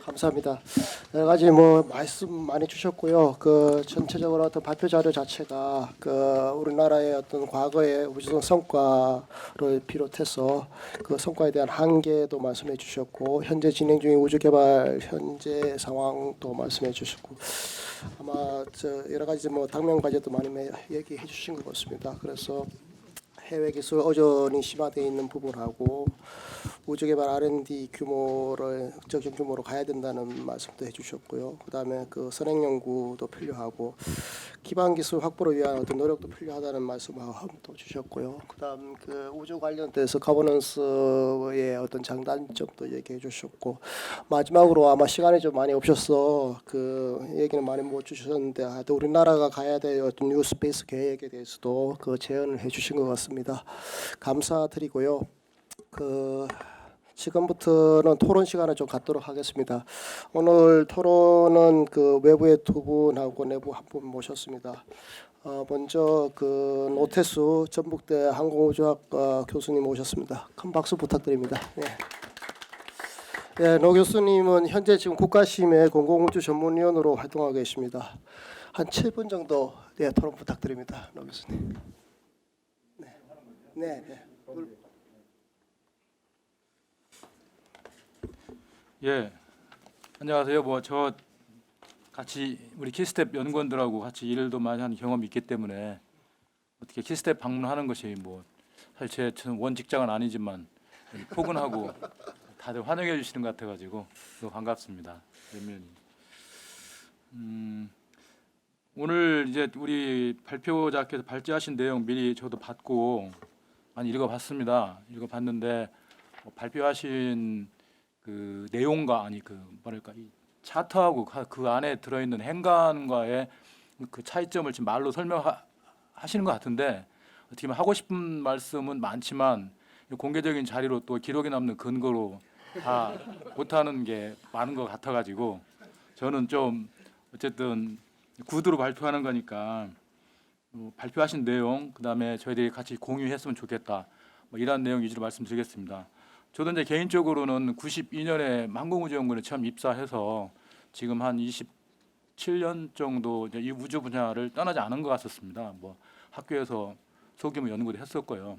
감사합니다. 여러 가지 뭐 말씀 많이 주셨고요. 그 전체적으로 어떤 발표 자료 자체가 그 우리나라의 어떤 과거의 우주선 성과를 비롯해서 그 성과에 대한 한계도 말씀해 주셨고 현재 진행 중인 우주 개발 현재 상황도 말씀해 주셨고 아마 여러 가지 뭐 당면 과제도 많이 얘기해 주신 것 같습니다. 그래서 해외 기술 의존이 심화되어 있는 부분하고 우주개발 R&D 규모를 적정 규모로 가야 된다는 말씀도 해주셨고요. 그다음에 그 선행 연구도 필요하고 기반 기술 확보를 위한 어떤 노력도 필요하다는 말씀도 주셨고요. 그다음 그 우주 관련돼서 거버넌스의 어떤 장단점도 얘기해 주셨고 마지막으로 아마 시간이 좀 많이 없어서 그 얘기는 많이 못 주셨는데 하여튼 우리나라가 가야 될 어떤 뉴스페이스 계획에 대해서도 그 제언을 해주신 것 같습니다. 감사드리고요. 지금부터는 토론 시간을 좀 갖도록 하겠습니다. 오늘 토론은 그 외부의 두 분하고 내부 한 분 모셨습니다. 먼저 그 노태수 전북대 항공우주학 교수님 모셨습니다. 큰 박수 부탁드립니다. 노 교수님은 현재 지금 국가심의 공공우주 전문위원으로 활동하고 계십니다. 한 7분 정도 토론 부탁드립니다. 노 교수님.
안녕하세요. 저 같이 우리 키스텝 연구원들하고 같이 일도 많이 하는 경험이 있기 때문에 어떻게 키스텝 방문하는 것이 사실 저는 원 직장은 아니지만 포근하고 다들 환영해 주시는 것 같아가지고 너무 반갑습니다. 오늘 이제 우리 발표자께서 발제하신 내용 미리 저도 받고 많이 읽어봤습니다. 읽어봤는데 발표하신 그 내용과 이 차트하고 그 안에 들어있는 행간과의 그 차이점을 지금 말로 설명하시는 것 같은데 어떻게 보면 하고 싶은 말씀은 많지만 공개적인 자리로 또 기록에 남는 근거로 다 못하는 게 많은 것 같아가지고 저는 좀 어쨌든 구두로 발표하는 거니까 발표하신 내용 그다음에 저희들이 같이 공유했으면 좋겠다 뭐 이런 내용 위주로 말씀드리겠습니다. 저도 이제 개인적으로는 92년에 항공우주연구원에 처음 입사해서 지금 한 27년 정도 이제 이 우주 분야를 떠나지 않은 것 같았습니다. 뭐 학교에서 소규모 연구도 했었고요.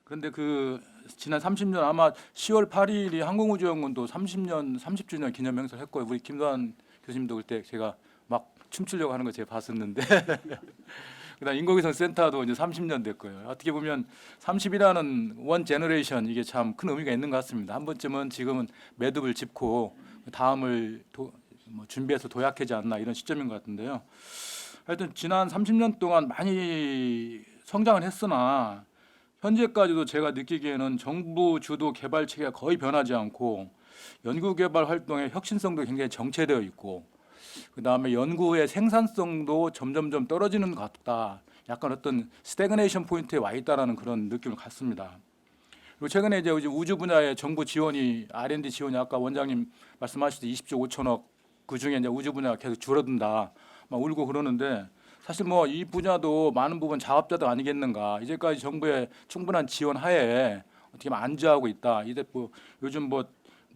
그런데 그 지난 30년 아마 10월 8일이 항공우주연구원도 30주년 기념 행사를 했고요. 우리 김도환 교수님도 그때 제가 막 춤추려고 하는 거 제가 봤었는데 그다음 인공위성 센터도 이제 30년 됐고요. 어떻게 보면 30이라는 원 제너레이션 이게 참 큰 의미가 있는 것 같습니다. 한 번쯤은 지금은 매듭을 짚고 다음을 준비해서 도약하지 않나 이런 시점인 것 같은데요. 하여튼 지난 30년 동안 많이 성장을 했으나 현재까지도 제가 느끼기에는 정부 주도 개발 체계가 거의 변하지 않고 연구개발 활동의 혁신성도 굉장히 정체되어 있고 그다음에 연구의 생산성도 점점점 떨어지는 것 같다. 약간 어떤 스태그네이션 포인트에 와 있다라는 그런 느낌을 갖습니다. 그리고 최근에 이제 우주 분야의 정부 지원이 R&D 지원이 아까 원장님 말씀하셨듯이 20조 5천억 그 중에 이제 우주 분야가 계속 줄어든다. 막 울고 그러는데 사실 뭐 이 분야도 많은 부분 자업자득 아니겠는가. 이제까지 정부의 충분한 지원 하에 어떻게 보면 안주하고 있다. 이제 뭐 요즘 뭐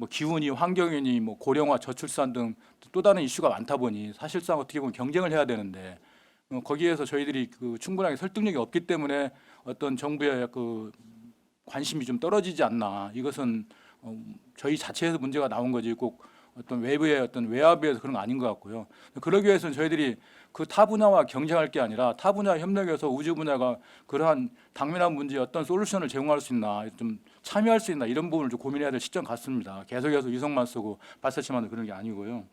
기후니 환경이니 뭐 고령화 저출산 등 또 다른 이슈가 많다 보니 사실상 어떻게 보면 경쟁을 해야 되는데 거기에서 저희들이 그 충분하게 설득력이 없기 때문에 어떤 정부의 그 관심이 좀 떨어지지 않나. 이것은 저희 자체에서 문제가 나온 거지 꼭 어떤 외부의 어떤 외압에서 그런 거 아닌 것 같고요. 그러기 위해서는 저희들이 그 타 분야와 경쟁할 게 아니라 타 분야 협력해서 우주 분야가 그러한 당면한 문제에 어떤 솔루션을 제공할 수 있나, 좀 참여할 수 있나 이런 부분을 좀 고민해야 될 시점 같습니다. 계속해서 위성만 쓰고 발사체만 그런 게 아니고요.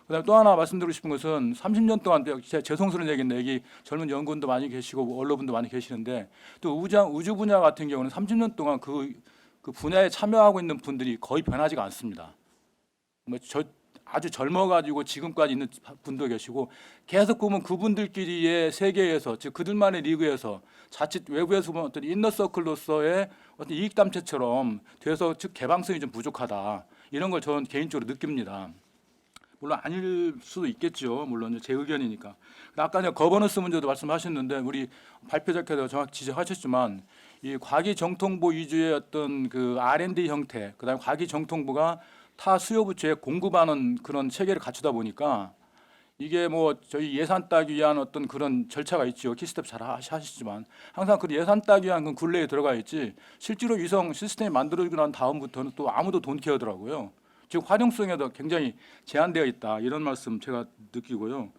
그다음에 또 하나 말씀드리고 싶은 것은 30년 동안 제가 죄송스러운 얘기인데 여기 젊은 연구원도 많이 계시고 언론분도 많이 계시는데 또 우주 분야 같은 경우는 30년 동안 그 분야에 참여하고 있는 분들이 거의 변하지가 않습니다. 아주 젊어가지고 지금까지 있는 분도 계시고 계속 보면 그분들끼리의 세계에서 즉 그들만의 리그에서 자칫 외부에서 보면 어떤 인너서클로서의 어떤 이익담체처럼 돼서 즉 개방성이 좀 부족하다 이런 걸 저는 개인적으로 느낍니다. 물론 아닐 수도 있겠죠. 물론 제 의견이니까. 아까 거버넌스 문제도 말씀하셨는데 우리 발표자께서 정확히 지적하셨지만 이 과기정통부 위주의 어떤 그 R&D 형태, 그다음에 과기정통부가 타 수요 부처에 공급하는 그런 체계를 갖추다 보니까 이게 뭐 저희 예산 따기 위한 어떤 그런 절차가 있죠. 키스텝 잘 하시지만 항상 그 예산 따기 위한 그 굴레에 들어가 있지 실제로 위성 시스템이 만들어지고 난 다음부터는 또 아무도 돈 케어더라고요. 즉 활용성에도 굉장히 제한되어 있다 이런 말씀 제가 느끼고요.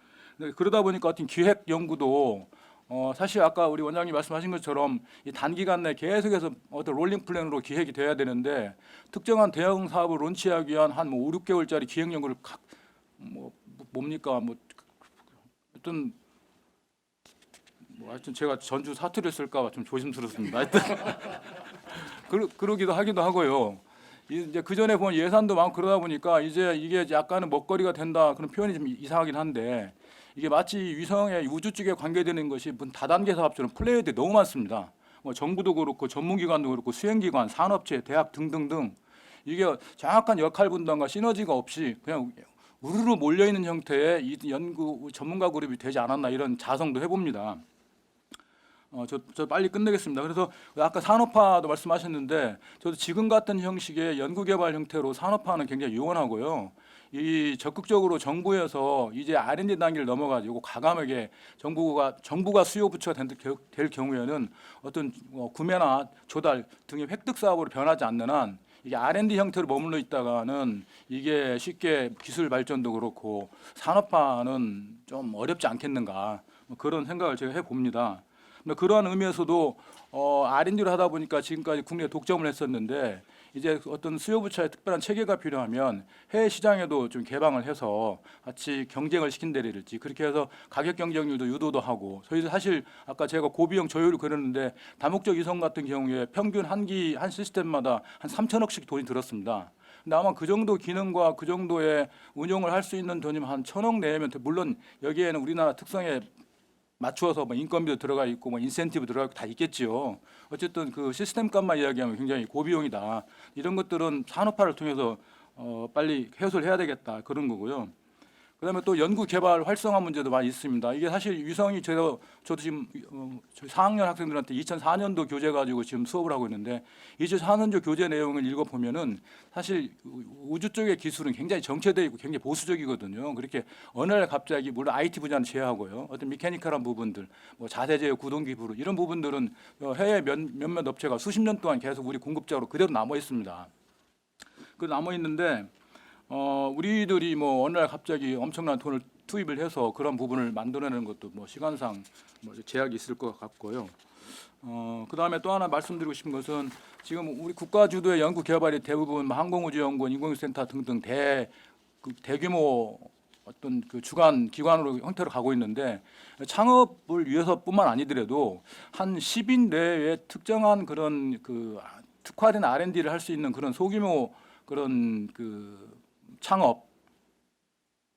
그러다 보니까 어떤 기획 연구도 사실 아까 우리 원장님 말씀하신 것처럼 이 단기간 내에 계속해서 어떤 롤링 플랜으로 기획이 돼야 되는데 특정한 대형 사업을 론치하기 위한 한 5, 6개월짜리 기획 연구를 하여튼 제가 전주 사투리를 쓸까 좀 조심스럽습니다. 하여튼 그러기도 하기도 하고요. 이제 그 전에 보면 예산도 많고 그러다 보니까 이제 이게 약간은 먹거리가 된다 그런 표현이 좀 이상하긴 한데 이게 마치 위성의 우주 쪽에 관계되는 것이 다단계 사업처럼 플레이어들이 너무 많습니다. 뭐 정부도 그렇고 전문기관도 그렇고 수행기관, 산업체, 대학 등등등 이게 정확한 역할 분담과 시너지가 없이 그냥 우르르 몰려 있는 형태의 이 연구 전문가 그룹이 되지 않았나 이런 자성도 해봅니다. 저 빨리 끝내겠습니다. 그래서 아까 산업화도 말씀하셨는데 저도 지금 같은 형식의 연구개발 형태로 산업화는 굉장히 유원하고요. 이 적극적으로 정부에서 이제 R&D 단계를 넘어가지고 과감하게 정부가 수요 부처가 될 경우에는 어떤 구매나 조달 등의 획득 사업으로 변하지 않는 한 이게 R&D 형태로 머물러 있다가는 이게 쉽게 기술 발전도 그렇고 산업화는 좀 어렵지 않겠는가 그런 생각을 제가 해봅니다. 그러한 의미에서도 R&D를 하다 보니까 지금까지 국내에 독점을 했었는데 이제 어떤 수요 부처의 특별한 체계가 필요하면 해외 시장에도 좀 개방을 해서 같이 경쟁을 시킨다랄지 그렇게 해서 가격 경쟁률도 유도도 하고 저희 사실 아까 제가 고비용 저율을 그렸는데 다목적 위성 같은 경우에 평균 한 시스템마다 한 3천억씩 돈이 들었습니다. 근데 아마 그 정도 기능과 그 정도의 운용을 할 수 있는 돈이면 한 1,000억 내면 물론 여기에는 우리나라 특성에 맞추어서 뭐 인건비도 들어가 있고 뭐 인센티브 들어가 있고 다 있겠지요. 어쨌든 그 시스템 값만 이야기하면 굉장히 고비용이다. 이런 것들은 산업화를 통해서 빨리 해소를 해야 되겠다 그런 거고요. 그다음에 또 연구 개발 활성화 문제도 많이 있습니다. 이게 사실 위성이 저도 지금 저희 4학년 학생들한테 2004년도 교재 가지고 지금 수업을 하고 있는데 2004년도 교재 내용을 읽어 보면은 사실 우주 쪽의 기술은 굉장히 정체되어 있고 굉장히 보수적이거든요. 그렇게 어느 날 갑자기 물론 IT 분야는 제외하고요. 어떤 미케니컬한 부분들, 뭐 자세 제어, 구동기 부루 이런 부분들은 해외 몇몇 업체가 수십 년 동안 계속 우리 공급자로 그대로 남아 있습니다. 그 남아 있는데 우리들이 뭐 어느 날 갑자기 엄청난 돈을 투입을 해서 그런 부분을 만들어내는 것도 뭐 시간상 뭐 제약이 있을 것 같고요. 그다음에 또 하나 말씀드리고 싶은 것은 지금 우리 국가 주도의 연구 개발이 대부분 뭐 항공우주연구원, 인공위성센터 등등 대규모 어떤 그 주관 기관으로 형태로 가고 있는데 창업을 위해서뿐만 아니더라도 한 10인 내에 특정한 그런 그 특화된 R&D를 할 수 있는 그런 소규모 그런 그 창업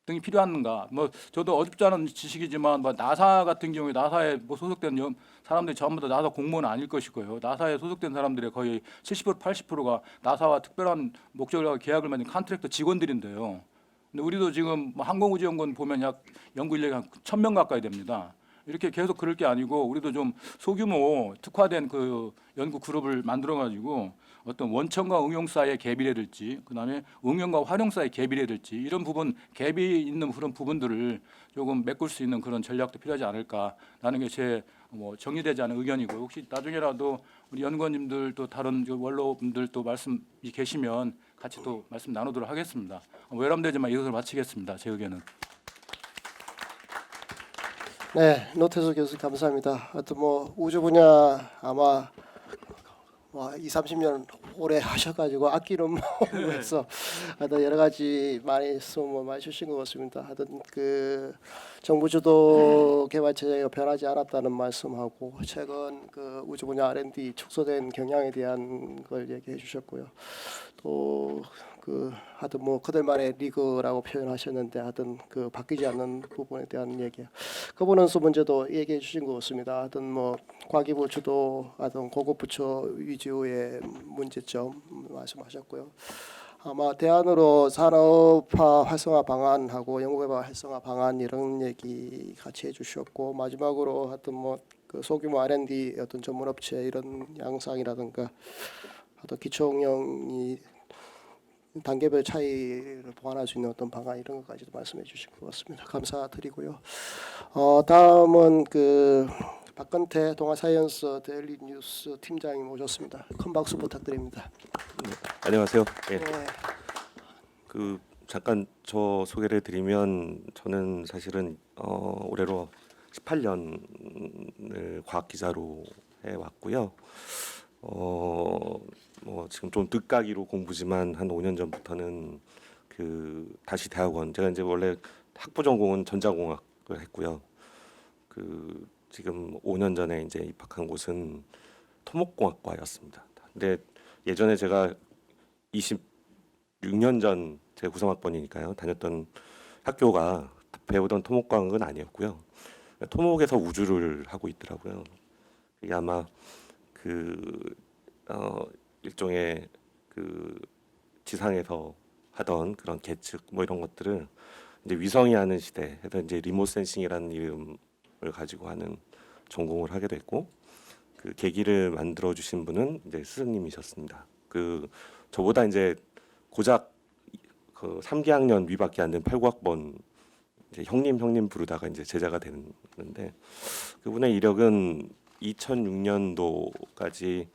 등이 필요한가? 뭐 저도 어줍지 않은 지식이지만 뭐 나사 같은 경우에 나사에 뭐 소속된 사람들이 전부 다 나사 공무원은 아닐 것이고요. 나사에 소속된 사람들의 거의 70% 80%가 나사와 특별한 목적을 가지고 계약을 맺은 컨트랙터 직원들인데요. 근데 우리도 지금 뭐 항공우주연구원 보면 약 연구 인력이 한 1,000명 가까이 됩니다. 이렇게 계속 그럴 게 아니고 우리도 좀 소규모 특화된 그 연구 그룹을 만들어 가지고 어떤 원천과 응용 사이의 갭이라 해야 될지 그다음에 응용과 활용 사이의 갭이라 해야 될지 이런 부분 갭이 있는 그런 부분들을 조금 메꿀 수 있는 그런 전략도 필요하지 않을까라는 게 제 뭐 정리되지 않은 의견이고 혹시 나중에라도 우리 연구원님들 또 다른 원로분들 또 말씀이 계시면 같이 또 말씀 나누도록 하겠습니다. 외람되지만 이것을 마치겠습니다. 제 의견은.
네, 노태수 교수 감사합니다. 하여튼 뭐 우주 분야 아마 뭐 2, 30년 오래 하셔가지고 아끼는 마음에서 하여튼 여러 가지 말씀을 많이 주신 것 같습니다. 하여튼 그 정부 주도 개발 체제가 변하지 않았다는 말씀하고 최근 그 우주 분야 R&D 축소된 경향에 대한 걸 얘기해 주셨고요. 또 그 하여튼 뭐 그들만의 리그라고 표현하셨는데 하여튼 그 바뀌지 않는 부분에 대한 얘기, 거버넌스 문제도 얘기해 주신 것 같습니다. 하여튼 뭐 과기부 주도 하여튼 고급 부처 위주의 문제점 말씀하셨고요. 아마 대안으로 산업화 활성화 방안하고 연구개발 활성화 방안 이런 얘기 같이 해주셨고 마지막으로 하여튼 뭐 그 소규모 R&D 어떤 전문업체 이런 양상이라든가 어떤 기초응용이 단계별 차이를 보완할 수 있는 어떤 방안 이런 것까지도 말씀해 주신 것 같습니다. 감사드리고요. 다음은 그 박건태 동아사이언스 데일리 뉴스 팀장님 오셨습니다. 큰 박수 부탁드립니다.
네, 안녕하세요. 예,
네.
그 잠깐 저 소개를 드리면 저는 사실은 올해로 18년을 과학 기자로 해 왔고요. 뭐 지금 좀 늦가기로 공부지만 한 5년 전부터는 그 다시 대학원, 제가 이제 원래 학부 전공은 전자공학을 했고요. 그 지금 5년 전에 이제 입학한 곳은 토목공학과였습니다. 근데 예전에 제가 26년 전 제 93학번이니까요. 다녔던 학교가 배우던 토목과학은 아니었고요. 토목에서 우주를 하고 있더라고요. 이게 아마 그 일종의 그 지상에서 하던 그런 계측 뭐 이런 것들을 이제 위성이 하는 시대에서 이제 리모트 센싱이라는 이름을 가지고 하는 전공을 하게 됐고, 그 계기를 만들어 주신 분은 이제 스승님이셨습니다. 그 저보다 이제 고작 그 3기학년 위밖에 안 된 89학번 이제 형님 부르다가 이제 제자가 되는데, 그분의 이력은 2006년도까지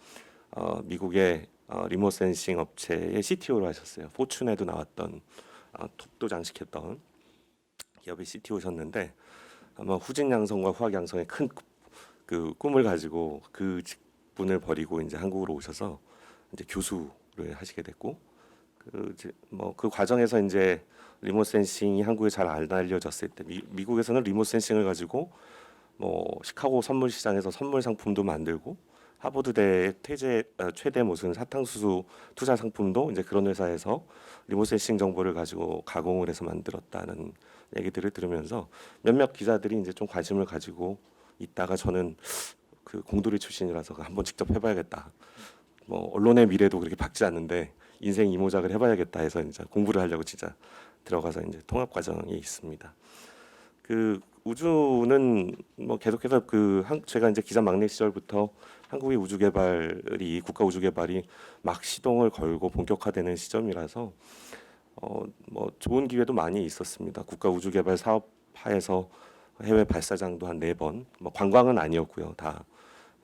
미국의 리모트 센싱 업체의 CTO를 하셨어요. 포춘에도 나왔던 톱도 장식했던 기업의 CTO셨는데, 아마 후진 양성과 후학 양성의 큰 그 꿈을 가지고 그 직분을 버리고 이제 한국으로 오셔서 이제 교수를 하시게 됐고, 그 과정에서 이제 리모트 센싱이 한국에 잘 안 알려졌을 때 미국에서는 리모트 센싱을 가지고 뭐 시카고 선물 시장에서 선물 상품도 만들고, 하버드대 최대 무슨 사탕수수 투자 상품도 이제 그런 회사에서 리모트 센싱 정보를 가지고 가공을 해서 만들었다는 얘기들을 들으면서 몇몇 기자들이 이제 좀 관심을 가지고 있다가 저는 그 공돌이 출신이라서 한번 직접 해봐야겠다. 뭐 언론의 미래도 그렇게 밝지 않는데 인생 이모작을 해봐야겠다 해서 이제 공부를 하려고 진짜 들어가서 이제 통합 과정이 있습니다. 그 우주는 뭐 계속해서 제가 이제 기자 막내 시절부터 한국의 우주 개발이 국가 우주 개발이 막 시동을 걸고 본격화되는 시점이라서 뭐 좋은 기회도 많이 있었습니다. 국가 우주 개발 사업하에서 해외 발사장도 한 4번, 뭐 관광은 아니었고요. 다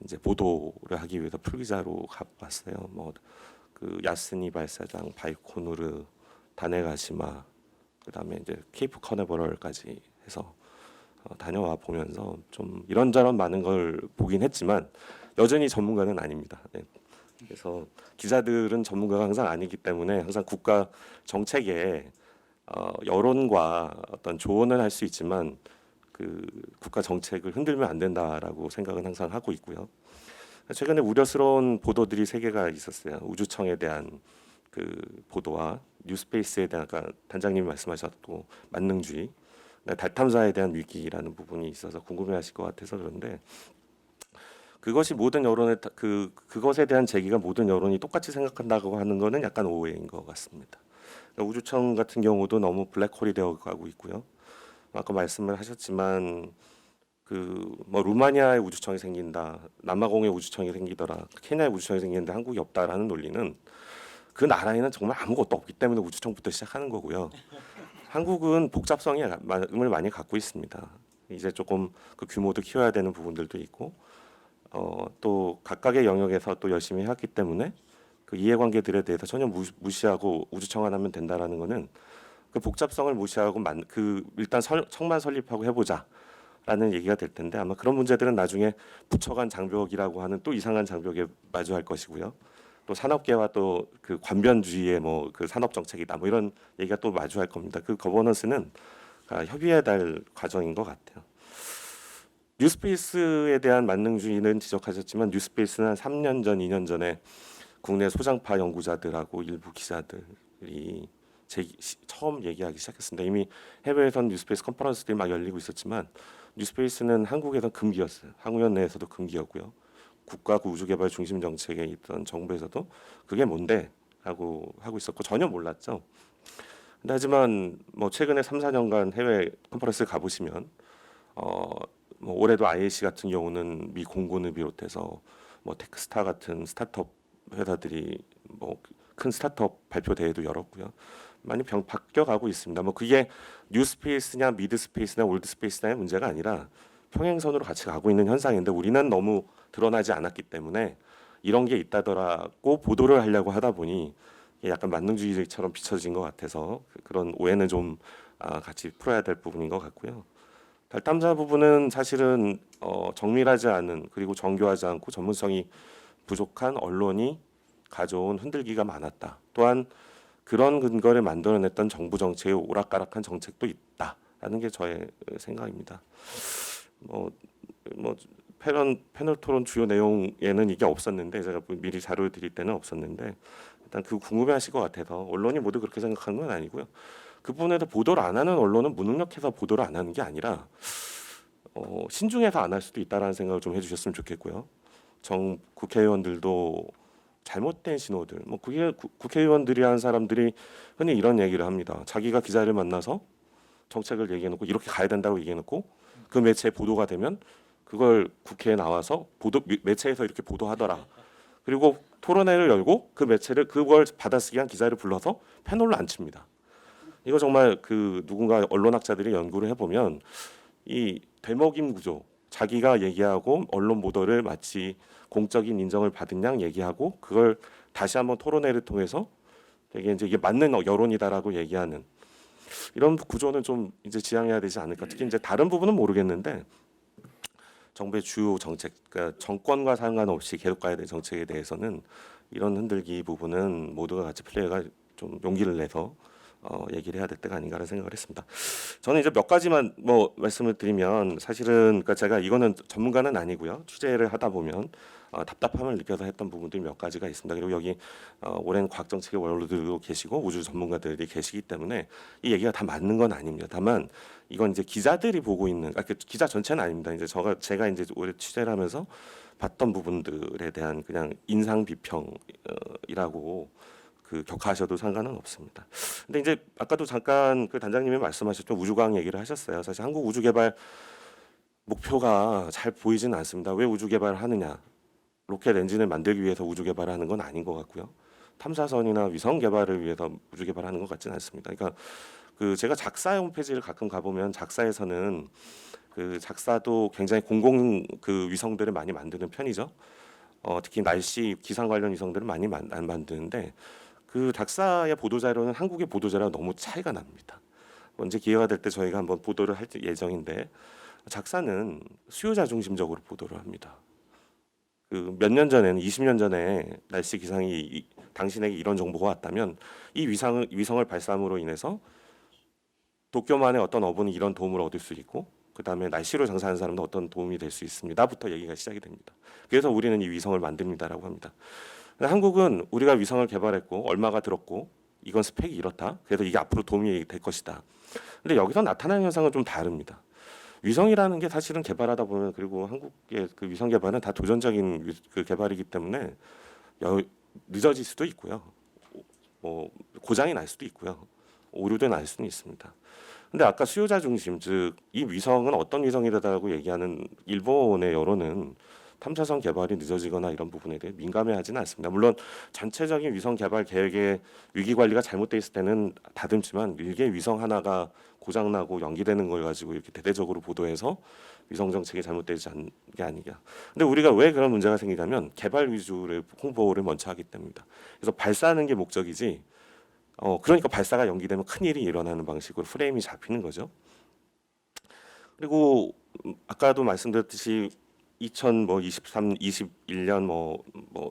이제 보도를 하기 위해서 풀기자로 가봤어요. 뭐 그 야스니 발사장, 바이코누르, 다네가시마, 그다음에 이제 케이프 커네버럴까지 해서 다녀와 보면서 좀 이런저런 많은 걸 보긴 했지만 여전히 전문가는 아닙니다. 네. 그래서 기자들은 전문가가 항상 아니기 때문에 항상 국가 정책에 여론과 어떤 조언을 할 수 있지만 그 국가 정책을 흔들면 안 된다라고 생각은 항상 하고 있고요. 최근에 우려스러운 보도들이 3개가 있었어요. 우주청에 대한 그 보도와 뉴스페이스에 대한 아까 단장님이 말씀하셨고 만능주의, 달 탐사에 대한 위기라는 부분이 있어서 궁금해하실 것 같아서 그런데 그것이 모든 여론의 그것에 대한 제기가 모든 여론이 똑같이 생각한다고 하는 것은 약간 오해인 것 같습니다. 그러니까 우주청 같은 경우도 너무 블랙홀이 되어 가고 있고요. 아까 말씀을 하셨지만 뭐 루마니아의 우주청이 생긴다, 남아공의 우주청이 생기더라, 케냐의 우주청이 생기는데 한국이 없다라는 논리는 그 나라에는 정말 아무것도 없기 때문에 우주청부터 시작하는 거고요. 한국은 복잡성을 많이 갖고 있습니다. 이제 조금 그 규모도 키워야 되는 부분들도 있고, 또 각각의 영역에서 또 열심히 했기 때문에 그 이해관계들에 대해서 전혀 무시하고 우주청만 하면 된다라는 거는 그 복잡성을 무시하고 일단 청만 설립하고 해보자라는 얘기가 될 텐데 아마 그런 문제들은 나중에 부처간 장벽이라고 하는 또 이상한 장벽에 마주할 것이고요. 또 산업계와 또 그 관변주의의 뭐 그 산업 정책이다 뭐 이런 얘기가 또 마주할 겁니다. 그 거버넌스는 협의해야 될 과정인 것 같아요. 뉴스페이스에 대한 만능주의는 지적하셨지만 뉴스페이스는 한 3년 전, 2년 전에 국내 소장파 연구자들하고 일부 기자들이 처음 얘기하기 시작했습니다. 이미 해외에선 뉴스페이스 컨퍼런스들이 막 열리고 있었지만 뉴스페이스는 한국에선 금기였어요. 학우연 내에서도 금기였고요. 국가 우주개발 중심 정책에 있던 정부에서도 그게 뭔데 하고 있었고 전혀 몰랐죠. 근데 하지만 뭐 최근에 3, 4년간 해외 컨퍼런스 가보시면 뭐 올해도 IAC 같은 경우는 미 공군을 비롯해서 뭐 테크스타 같은 스타트업 회사들이 뭐 큰 스타트업 발표 대회도 열었고요. 많이 바뀌어가고 있습니다. 뭐 그게 뉴스페이스냐 미드스페이스냐 올드스페이스냐의 문제가 아니라 평행선으로 같이 가고 있는 현상인데 우리는 너무 드러나지 않았기 때문에 이런 게 있다더라고 보도를 하려고 하다 보니 약간 만능주의처럼 비춰진 것 같아서 그런 오해는 좀 같이 풀어야 될 부분인 것 같고요. 달 탐사 부분은 사실은 정밀하지 않은 그리고 정교하지 않고 전문성이 부족한 언론이 가져온 흔들기가 많았다. 또한 그런 근거를 만들어냈던 정부 정책의 오락가락한 정책도 있다라는 게 저의 생각입니다. 뭐 패널 토론 주요 내용에는 이게 없었는데 제가 미리 자료를 드릴 때는 없었는데 일단 그 궁금해하실 것 같아서 언론이 모두 그렇게 생각하는 건 아니고요. 그 부분에서 보도를 안 하는 언론은 무능력해서 보도를 안 하는 게 아니라 신중해서 안 할 수도 있다라는 생각을 좀 해주셨으면 좋겠고요. 국회의원들도 잘못된 신호들, 뭐 그게 국회의원들이 한 사람들이 흔히 이런 얘기를 합니다. 자기가 기자를 만나서 정책을 얘기해놓고 이렇게 가야 된다고 얘기해놓고 그 매체에 보도가 되면 그걸 국회에 나와서 매체에서 이렇게 보도하더라. 그리고 토론회를 열고 그 매체를 그걸 받아쓰기 한 기자를 불러서 패널로 앉힙니다. 이거 정말 누군가 언론학자들이 연구를 해보면 이 되먹임 구조, 자기가 얘기하고 언론 보도를 마치 공적인 인정을 받은 양 얘기하고 그걸 다시 한번 토론회를 통해서 되게 이제 이게 맞는 여론이다라고 얘기하는 이런 구조는 좀 이제 지양해야 되지 않을까. 특히 이제 다른 부분은 모르겠는데 정부의 주요 정책, 그러니까 정권과 상관없이 계속 가야 될 정책에 대해서는 이런 흔들기 부분은 모두가 같이 플레이가 좀 용기를 내서 얘기를 해야 될 때가 아닌가라는 생각을 했습니다. 저는 이제 몇 가지만 뭐 말씀을 드리면 사실은 그러니까 제가 이거는 전문가는 아니고요. 취재를 하다 보면 답답함을 느껴서 했던 부분들이 몇 가지가 있습니다. 그리고 여기 오랜 과학 정책의 원로들도 계시고 우주 전문가들이 계시기 때문에 이 얘기가 다 맞는 건 아닙니다. 다만 이건 이제 기자들이 보고 있는 그 기자 전체는 아닙니다. 이제 제가 이제 오래 취재를 하면서 봤던 부분들에 대한 그냥 인상 비평이라고 격하셔도 상관은 없습니다. 근데 이제 아까도 잠깐 그 단장님이 말씀하셨던 우주과학 얘기를 하셨어요. 사실 한국 우주 개발 목표가 잘 보이지는 않습니다. 왜 우주 개발을 하느냐? 로켓 엔진을 만들기 위해서 우주 개발을 하는 건 아닌 것 같고요. 탐사선이나 위성 개발을 위해서 우주 개발을 하는 것 같지는 않습니다. 그러니까 제가 작사 홈페이지를 가끔 가보면 작사에서는 작사도 굉장히 공공 위성들을 많이 만드는 편이죠. 특히 날씨 기상 관련 위성들을 많이 안 만드는데 작사의 보도 자료는 한국의 보도 자료와 너무 차이가 납니다. 언제 기회가 될 때 저희가 한번 보도를 할 예정인데 작사는 수요자 중심적으로 보도를 합니다. 몇 년 전에는 20년 전에 날씨 기상이 당신에게 이런 정보가 왔다면 이 위성을 발사함으로 인해서 도쿄만의 어떤 어부는 이런 도움을 얻을 수 있고 그다음에 날씨로 장사하는 사람도 어떤 도움이 될 수 있습니다부터 얘기가 시작이 됩니다. 그래서 우리는 이 위성을 만듭니다라고 합니다. 한국은 우리가 위성을 개발했고 얼마가 들었고 이건 스펙이 이렇다. 그래서 이게 앞으로 도움이 될 것이다. 근데 여기서 나타나는 현상은 좀 다릅니다. 위성이라는 게 사실은 개발하다 보면 그리고 한국의 위성 개발은 다 도전적인 개발이기 때문에 늦어질 수도 있고요. 뭐 고장이 날 수도 있고요. 오류도 날 수는 있습니다. 근데 아까 수요자 중심 즉 이 위성은 어떤 위성이다라고 얘기하는 일본의 여론은 탐사선 개발이 늦어지거나 이런 부분에 대해 민감해하지는 않습니다. 물론 전체적인 위성 개발 계획의 위기 관리가 잘못돼 있을 때는 다듬지만 일개 위성 하나가 고장나고 연기되는 걸 가지고 이렇게 대대적으로 보도해서 위성 정책이 잘못되지 않은 게 아니냐. 근데 우리가 왜 그런 문제가 생기냐면 개발 위주의 홍보를 먼저 하기 때문입니다. 그래서 발사하는 게 목적이지. 그러니까 발사가 연기되면 큰 일이 일어나는 방식으로 프레임이 잡히는 거죠. 그리고 아까도 말씀드렸듯이 2023, 21년 뭐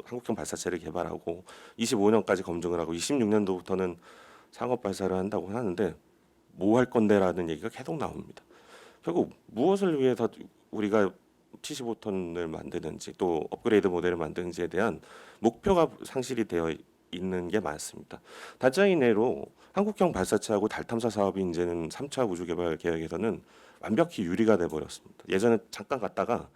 한국형 발사체를 개발하고 25년까지 검증을 하고 26년도부터는 상업 발사를 한다고 하는데 뭐 할 건데라는 얘기가 계속 나옵니다. 결국 무엇을 위해서 우리가 75톤을 만드는지 또 업그레이드 모델을 만드는지에 대한 목표가 상실이 되어 있는 게 많습니다. 단적인 예로 한국형 발사체하고 달 탐사 사업이 이제는 3차 우주 개발 계획에서는 완벽히 유리가 돼 버렸습니다. 예전에 잠깐 갔다가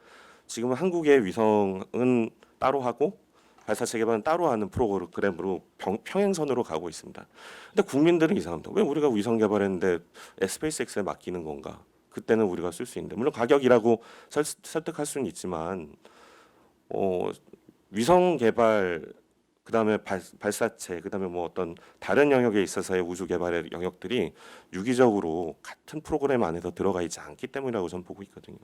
지금은 한국의 위성은 따로 하고 발사체 개발은 따로 하는 프로그램으로 평행선으로 가고 있습니다. 근데 국민들은 이상합니다. 왜 우리가 위성 개발했는데 스페이스X에 맡기는 건가? 그때는 우리가 쓸 수 있는데 물론 가격이라고 설득할 수는 있지만 위성 개발 그다음에 발사체 그다음에 뭐 어떤 다른 영역에 있어서의 우주 개발의 영역들이 유기적으로 같은 프로그램 안에서 들어가 있지 않기 때문이라고 저는 보고 있거든요.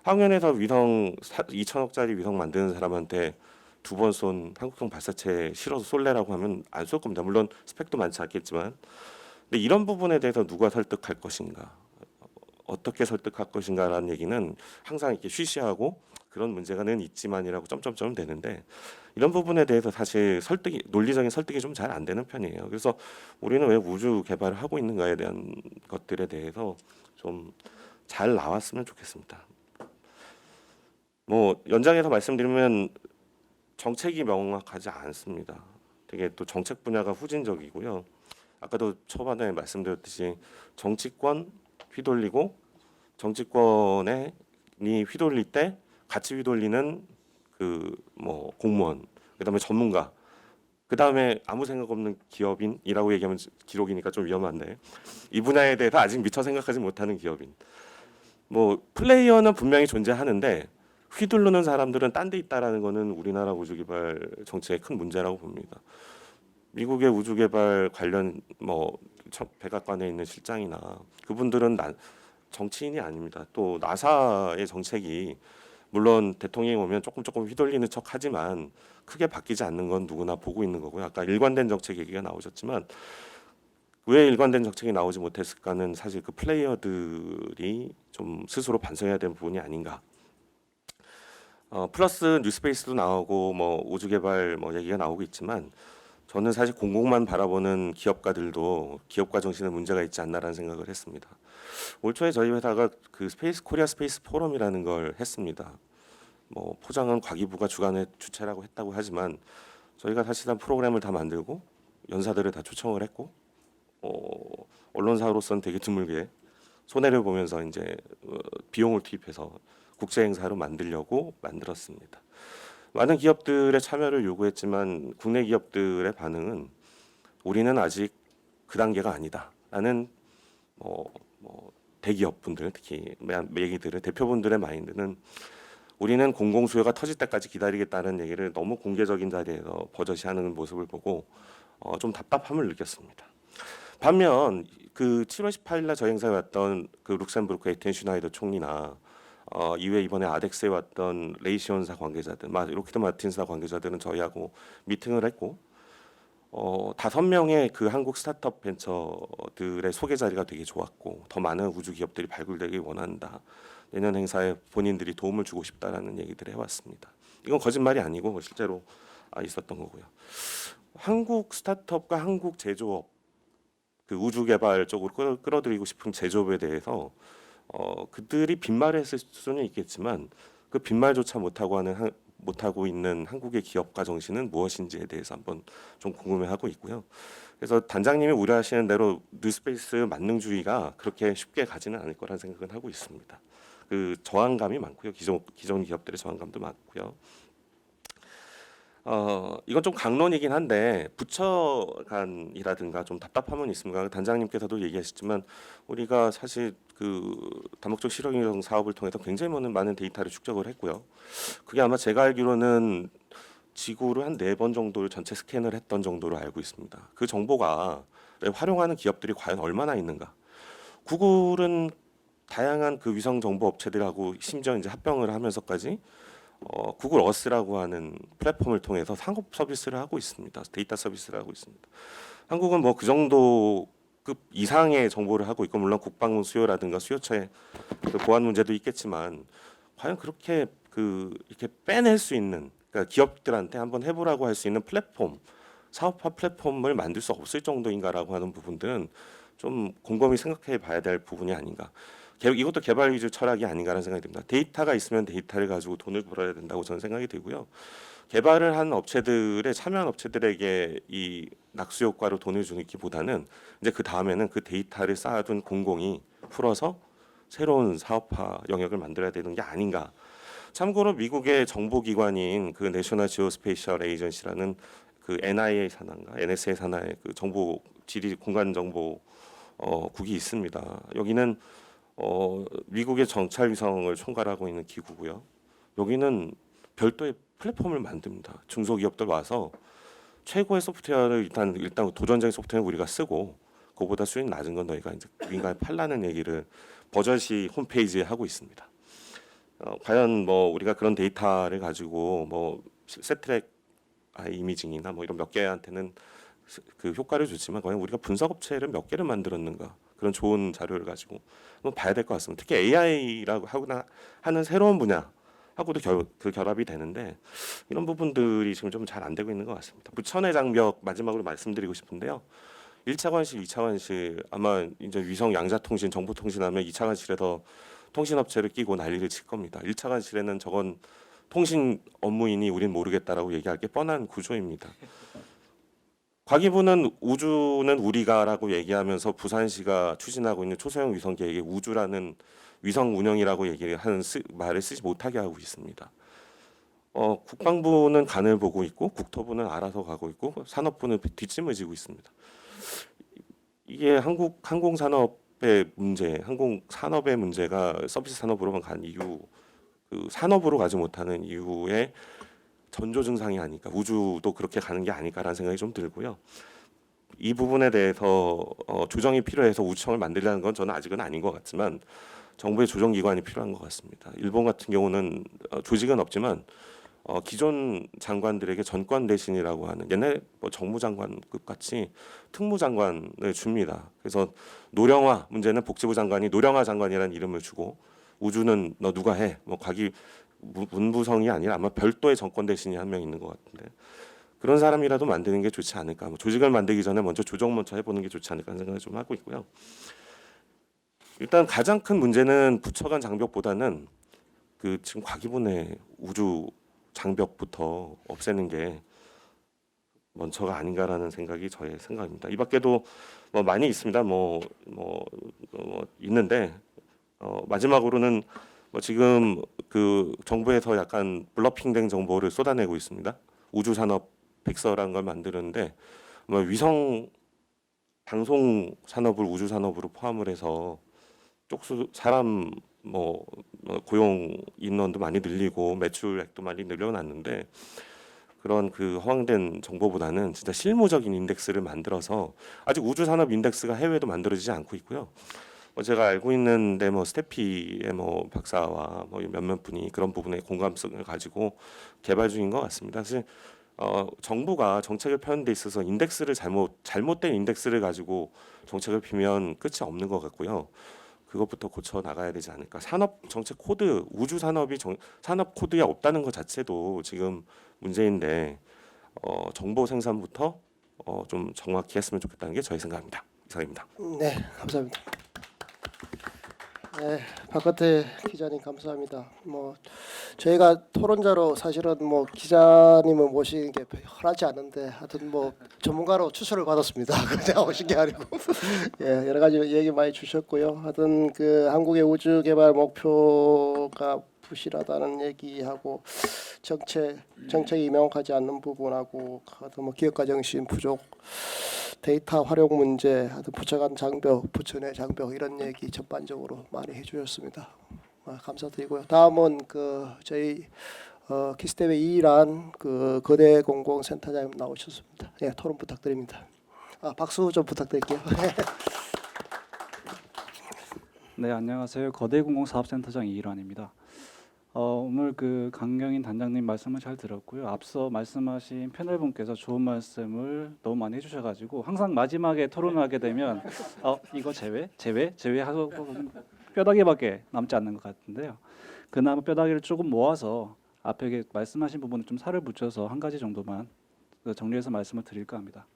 황현에서 위성 2천억짜리 위성 만드는 사람한테 두 번 쏜 한국형 발사체 실어서 쏠래라고 하면 안 쏠 겁니다. 물론 스펙도 많지 않겠지만 근데 이런 부분에 대해서 누가 설득할 것인가 어떻게 설득할 것인가라는 얘기는 항상 이렇게 쉬쉬하고 그런 문제가는 있지만이라고 점점점 되는데 이런 부분에 대해서 사실 논리적인 설득이 좀 잘 안 되는 편이에요. 그래서 우리는 왜 우주 개발을 하고 있는가에 대한 것들에 대해서 좀 잘 나왔으면 좋겠습니다. 뭐 연장해서 말씀드리면 정책이 명확하지 않습니다. 되게 또 정책 분야가 후진적이고요. 아까도 초반에 말씀드렸듯이 정치권 휘둘리고 정치권에 휘둘릴 때 같이 휘둘리는 뭐 공무원, 그다음에 전문가, 그다음에 아무 생각 없는 기업인이라고 얘기하면 기록이니까 좀 위험한데 이 분야에 대해서 아직 미처 생각하지 못하는 기업인. 뭐 플레이어는 분명히 존재하는데 휘두르는 사람들은 딴 데 있다라는 거는 우리나라 우주개발 정책의 큰 문제라고 봅니다. 미국의 우주개발 관련 뭐 백악관에 있는 실장이나 그분들은 정치인이 아닙니다. 또 나사의 정책이 물론 대통령이 오면 조금 휘둘리는 척하지만 크게 바뀌지 않는 건 누구나 보고 있는 거고요. 아까 일관된 정책 얘기가 나오셨지만 왜 일관된 정책이 나오지 못했을까는 사실 플레이어들이 좀 스스로 반성해야 되는 부분이 아닌가. 플러스 뉴스페이스도 나오고 뭐 우주 개발 뭐 얘기가 나오고 있지만 저는 사실 공공만 바라보는 기업가들도 기업가 정신에 문제가 있지 않나라는 생각을 했습니다. 올 초에 저희 회사가 그 스페이스 코리아 스페이스 포럼이라는 걸 했습니다. 뭐 포장은 과기부가 주관해 주최라고 했다고 하지만 저희가 사실상 프로그램을 다 만들고 연사들을 다 초청을 했고 언론사로서는 되게 드물게 손해를 보면서 이제 비용을 투입해서 국제 행사로 만들려고 만들었습니다. 많은 기업들의 참여를 요구했지만 국내 기업들의 반응은 우리는 아직 그 단계가 아니다라는 대기업 분들 특히 매기들의 대표분들의 마인드는 우리는 공공 수요가 터질 때까지 기다리겠다는 얘기를 너무 공개적인 자리에서 버젓이 하는 모습을 보고 좀 답답함을 느꼈습니다. 반면 그 7월 18일 날 저희 행사에 왔던 그 룩셈부르크 에텐 슈나이더 총리나 이후에 이번에 아덱스에 왔던 레이시온사 관계자들, 로키드 마틴사 관계자들은 저희하고 미팅을 했고 5명의 그 한국 스타트업 벤처들의 소개 자리가 되게 좋았고 더 많은 우주 기업들이 발굴되길 원한다. 내년 행사에 본인들이 도움을 주고 싶다라는 얘기들을 해왔습니다. 이건 거짓말이 아니고 실제로 있었던 거고요. 한국 스타트업과 한국 제조업, 그 우주 개발 쪽으로 끌어들이고 싶은 제조업에 대해서 그들이 빈말을 했을 수는 있겠지만 그 빈말조차 못하고 있는 한국의 기업가 정신은 무엇인지에 대해서 한번 좀 궁금해하고 있고요. 그래서 단장님이 우려하시는 대로 뉴스페이스 만능주의가 그렇게 쉽게 가지는 않을 거라는 생각은 하고 있습니다. 그 저항감이 많고요. 기존 기업들의 저항감도 많고요. 이건 좀 강론이긴 한데 부처 간이라든가 좀 답답함은 있습니다. 단장님께서도 얘기하셨지만 우리가 사실 그 다목적 실용이용 사업을 통해서 굉장히 많은 데이터를 축적을 했고요. 그게 아마 제가 알기로는 지구를 한 4번 정도를 전체 스캔을 했던 정도로 알고 있습니다. 그 정보가 활용하는 기업들이 과연 얼마나 있는가? 구글은 다양한 그 위성 정보 업체들하고 심지어 이제 합병을 하면서까지 구글 어스라고 하는 플랫폼을 통해서 상업 서비스를 하고 있습니다. 데이터 서비스를 하고 있습니다. 한국은 뭐 그 정도급 이상의 정보를 하고 있고 물론 국방부 수요라든가 수요처의 그 보안 문제도 있겠지만 과연 그렇게 이렇게 빼낼 수 있는 그러니까 기업들한테 한번 해보라고 할 수 있는 플랫폼 사업화 플랫폼을 만들 수 없을 정도인가라고 하는 부분들은 좀 곰곰이 생각해 봐야 될 부분이 아닌가. 이것도 개발 위주 철학이 아닌가라는 생각이 듭니다. 데이터가 있으면 데이터를 가지고 돈을 벌어야 된다고 저는 생각이 들고요. 개발을 한 업체들의 참여한 업체들에게 이 낙수 효과로 돈을 주기보다는 이제 그 다음에는 그 데이터를 쌓아둔 공공이 풀어서 새로운 사업화 영역을 만들어야 되는 게 아닌가. 참고로 미국의 정보기관인 그 내셔널 지오스페이셜 에이전시라는 그 NIA 산하인가 NSA 산하의 그 정보 지리 공간 정보 국이 있습니다. 여기는 미국의 정찰 위성을 총괄하고 있는 기구고요. 여기는 별도의 플랫폼을 만듭니다. 중소기업들 와서 최고의 소프트웨어를 일단 도전적인 소프트웨어를 우리가 쓰고 그보다 수익 낮은 건 너희가 이제 민간에 팔라는 얘기를 버젓이 홈페이지에 하고 있습니다. 과연 뭐 우리가 그런 데이터를 가지고 뭐 세트랙 이미징이나 뭐 이런 몇 개한테는 그 효과를 주지만 과연 우리가 분석업체를 몇 개를 만들었는가 그런 좋은 자료를 가지고 한번 봐야 될 것 같습니다. 특히 AI라고 하는 새로운 분야하고도 그 결합이 되는데 이런 부분들이 지금 좀 잘 안 되고 있는 것 같습니다. 부천의 장벽 마지막으로 말씀드리고 싶은데요. 1차 관실, 2차 관실 아마 이제 위성 양자통신, 정보통신하면 2차 관실에서 통신업체를 끼고 난리를 칠 겁니다. 1차 관실에는 저건 통신 업무인이 우린 모르겠다라고 얘기할 게 뻔한 구조입니다. 과기부는 우주는 우리가라고 얘기하면서 부산시가 추진하고 있는 초소형 위성 계획에 우주라는 위성 운영이라고 얘기하는 말을 쓰지 못하게 하고 있습니다. 국방부는 간을 보고 있고 국토부는 알아서 가고 있고 산업부는 뒷짐을 지고 있습니다. 이게 한국 항공산업의 문제, 항공산업의 문제가 서비스 산업으로만 간 이유, 그 산업으로 가지 못하는 이유의 전조 증상이 아닐까, 우주도 그렇게 가는 게 아닐까라는 생각이 좀 들고요. 이 부분에 대해서 조정이 필요해서 우주청을 만들려는 건 저는 아직은 아닌 것 같지만 정부의 조정기관이 필요한 것 같습니다. 일본 같은 경우는 조직은 없지만 기존 장관들에게 전권 대신이라고 하는 옛날 뭐 정무장관급 같이 특무장관을 줍니다. 그래서 노령화 문제는 복지부 장관이 노령화 장관이라는 이름을 주고 우주는 너 누가 해? 뭐 문부성이 아니라 아마 별도의 정권 대신이 한 명 있는 것 같은데 그런 사람이라도 만드는 게 좋지 않을까. 뭐 조직을 만들기 전에 먼저 조정 먼저 해보는 게 좋지 않을까 하는 생각을 좀 하고 있고요. 일단 가장 큰 문제는 부처 간 장벽보다는 그 지금 과기부내 우주 장벽부터 없애는 게 먼저가 아닌가라는 생각이 저의 생각입니다. 이 밖에도 뭐 많이 있습니다. 있는데 마지막으로는 뭐 지금 그 정부에서 약간 블러핑된 정보를 쏟아내고 있습니다. 우주 산업 백서라는 걸 만드는데 뭐 위성 방송 산업을 우주 산업으로 포함을 해서 쪽수 사람 고용 인원도 많이 늘리고 매출액도 많이 늘려놨는데 그런 그 허황된 정보보다는 진짜 실무적인 인덱스를 만들어서 아직 우주 산업 인덱스가 해외에도 만들어지지 않고 있고요. 제가 알고 있는데 스태피의 박사와 몇몇 분이 그런 부분에 공감성을 가지고 개발 중인 것 같습니다. 사실 정부가 정책을 펴는 데 있어서 인덱스를 잘못된 인덱스를 가지고 정책을 피면 끝이 없는 것 같고요. 그것부터 고쳐 나가야 되지 않을까. 산업 정책 코드, 우주 산업이 산업 코드에 없다는 것 자체도 지금 문제인데 정보 생산부터 좀 정확히 했으면 좋겠다는 게 저의 생각입니다. 이상입니다.
네, 감사합니다. 네, 박건태 기자님 감사합니다. 저희가 토론자로 사실은 기자님을 모시는 게 흔하지 않은데 하여튼 전문가로 추천을 받았습니다. 그냥 오신 게 아니고 예, 여러 가지 얘기 많이 주셨고요. 하여튼 그 한국의 우주 개발 목표가 부실하다는 얘기하고 정책이 명확하지 않는 부분하고 하여튼 기업가 정신 부족. 데이터 활용 문제, 하여튼 부처 간 장벽, 부처 내 장벽 이런 얘기 전반적으로 많이 해주셨습니다. 감사드리고요. 다음은 저희 키스텝의 이일한 거대 공공센터장님 나오셨습니다. 예, 토론 부탁드립니다. 박수 좀 부탁드릴게요.
네, 안녕하세요. 거대공공사업센터장 이일환입니다. 오늘 강경인 단장님 말씀을 잘 들었고요. 앞서 말씀하신 패널분께서 좋은 말씀을 너무 많이 해주셔가지고 항상 마지막에 토론을 하게 되면 이거 제외하고 뼈다귀밖에 남지 않는 것 같은데요. 그나마 뼈다귀를 조금 모아서 앞에 말씀하신 부분을 좀 살을 붙여서 한 가지 정도만 정리해서 말씀을 드릴까 합니다.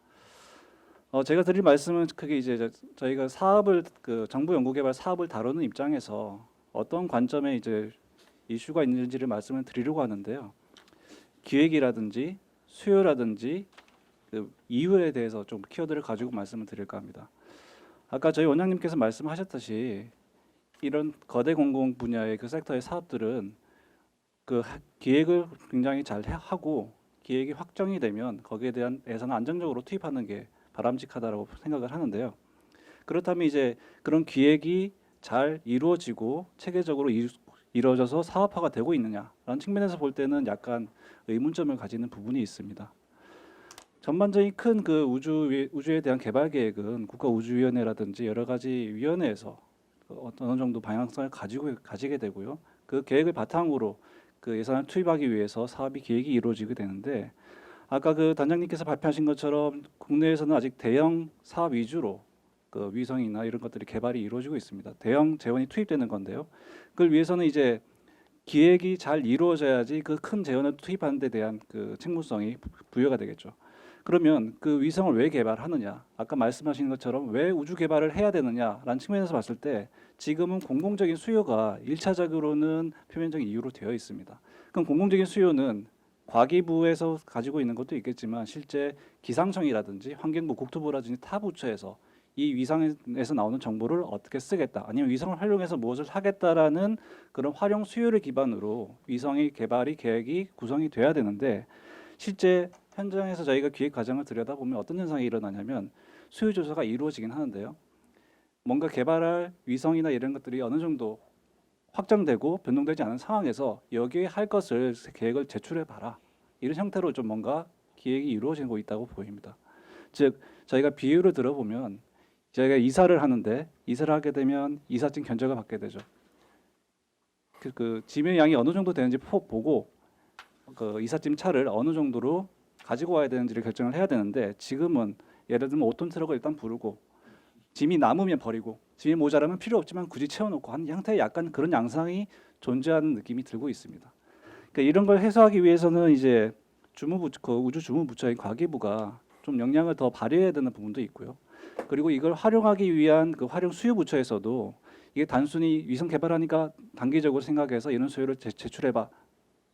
제가 드릴 말씀은 크게 이제 저희가 사업을 정부 연구개발 사업을 다루는 입장에서 어떤 관점에 이제 이슈가 있는지를 말씀을 드리려고 하는데요. 기획이라든지 수요라든지 이유에 대해서 좀 키워드를 가지고 말씀을 드릴까 합니다. 아까 저희 원장님께서 말씀하셨듯이 이런 거대 공공 분야의 섹터의 사업들은 기획을 굉장히 잘 하고 기획이 확정이 되면 거기에 대한 예산을 안정적으로 투입하는 게 바람직하다고 생각을 하는데요. 그렇다면 이제 그런 기획이 잘 이루어지고 체계적으로 이루어져서 사업화가 되고 있느냐라는 측면에서 볼 때는 약간 의문점을 가지는 부분이 있습니다. 전반적인 큰 우주에 대한 개발 계획은 국가우주위원회라든지 여러 가지 위원회에서 어느 정도 방향성을 가지게 되고요. 그 계획을 바탕으로 예산을 투입하기 위해서 사업이 기획이 이루어지게 되는데 아까 단장님께서 발표하신 것처럼 국내에서는 아직 대형 사업 위주로 위성이나 이런 것들이 개발이 이루어지고 있습니다. 대형 재원이 투입되는 건데요. 그걸 위해서는 이제 기획이 잘 이루어져야지 큰 재원을 투입하는 데 대한 책무성이 부여가 되겠죠. 그러면 위성을 왜 개발하느냐? 아까 말씀하신 것처럼 왜 우주 개발을 해야 되느냐라는 측면에서 봤을 때 지금은 공공적인 수요가 1차적으로는 표면적인 이유로 되어 있습니다. 그럼 공공적인 수요는 과기부에서 가지고 있는 것도 있겠지만 실제 기상청이라든지 환경부, 국토부라든지 타 부처에서 이 위성에서 나오는 정보를 어떻게 쓰겠다, 아니면 위성을 활용해서 무엇을 하겠다라는 그런 활용 수요를 기반으로 위성의 개발이 계획이 구성이 돼야 되는데 실제 현장에서 저희가 기획 과정을 들여다보면 어떤 현상이 일어나냐면 수요 조사가 이루어지긴 하는데요. 뭔가 개발할 위성이나 이런 것들이 어느 정도 확정되고 변동되지 않은 상황에서 여기에 할 것을 계획을 제출해 봐라, 이런 형태로 좀 뭔가 기획이 이루어지고 있다고 보입니다. 즉 저희가 비유를 들어보면 저희가 이사를 하는데 이사를 하게 되면 이삿짐 견적을 받게 되죠. 짐의 양이 어느 정도 되는지 보고 이삿짐 차를 어느 정도로 가지고 와야 되는지를 결정을 해야 되는데 지금은 예를 들면 5톤 트럭을 일단 부르고 짐이 남으면 버리고 짐이 모자라면 필요 없지만 굳이 채워놓고 하는 형태의 약간 그런 양상이 존재하는 느낌이 들고 있습니다. 그러니까 이런 걸 해소하기 위해서는 이제 그 우주 주무부처인 과기부가 좀 역량을 더 발휘해야 되는 부분도 있고요. 그리고 이걸 활용하기 위한 그 활용 수요 부처에서도 이게 단순히 위성 개발하니까 단기적으로 생각해서 이런 수요를 제출해봐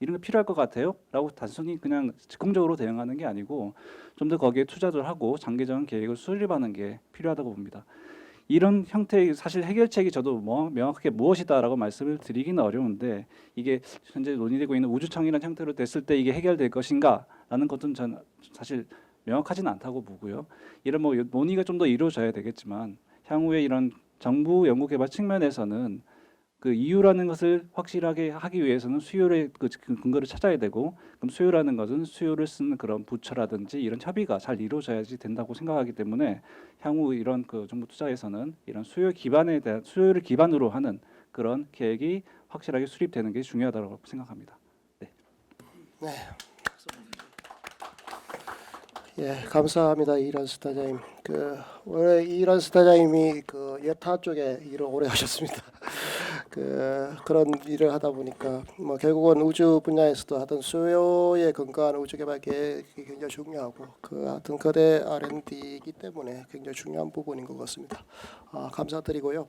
이런 게 필요할 것 같아요?라고 단순히 그냥 즉흥적으로 대응하는 게 아니고 좀 더 거기에 투자를 하고 장기적인 계획을 수립하는 게 필요하다고 봅니다. 이런 형태의 사실 해결책이 저도 명확하게 무엇이다라고 말씀을 드리기는 어려운데 이게 현재 논의되고 있는 우주청이라는 형태로 됐을 때 이게 해결될 것인가라는 것은 전 사실 명확하지는 않다고 보고요. 이런 뭐 논의가 좀 더 이루어져야 되겠지만 향후에 이런 정부 연구개발 측면에서는 그 이유라는 것을 확실하게 하기 위해서는 수요의 그 근거를 찾아야 되고 그럼 수요라는 것은 수요를 쓰는 그런 부처라든지 이런 협의가 잘 이루어져야지 된다고 생각하기 때문에 향후 이런 그 정부 투자에서는 이런 수요 기반에 대한 수요를 기반으로 하는 그런 계획이 확실하게 수립되는 게 중요하다고 생각합니다. 네.
네. 예, 감사합니다, 이란스 타자님. 원래 이란스 타자님이 그 여타 쪽에 일을 오래 하셨습니다. 그런 일을 하다 보니까 뭐 결국은 우주 분야에서도 하여튼 수요에 근거한 우주 개발 계획이 굉장히 중요하고 하여튼 거대 R&D이기 때문에 굉장히 중요한 부분인 것 같습니다. 감사드리고요.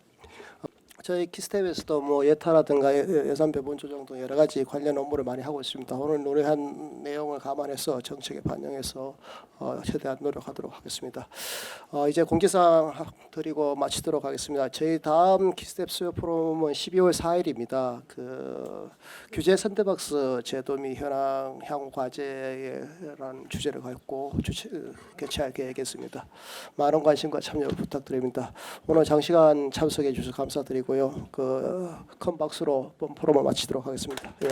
저희 키스텝에서도 뭐 예타라든가 예산 배분 조정 등 여러 가지 관련 업무를 많이 하고 있습니다. 오늘 논의한 내용을 감안해서 정책에 반영해서 최대한 노력하도록 하겠습니다. 이제 공지사항 드리고 마치도록 하겠습니다. 저희 다음 키스텝 수요 포럼은 12월 4일입니다. 규제 샌드박스 제도 및 현황 향후 과제라는 주제를 갖고 개최할 계획이겠습니다. 많은 관심과 참여 부탁드립니다. 오늘 장시간 참석해 주셔서 감사드리고요. 큰 박수로 본 포럼을 마치도록 하겠습니다. 예.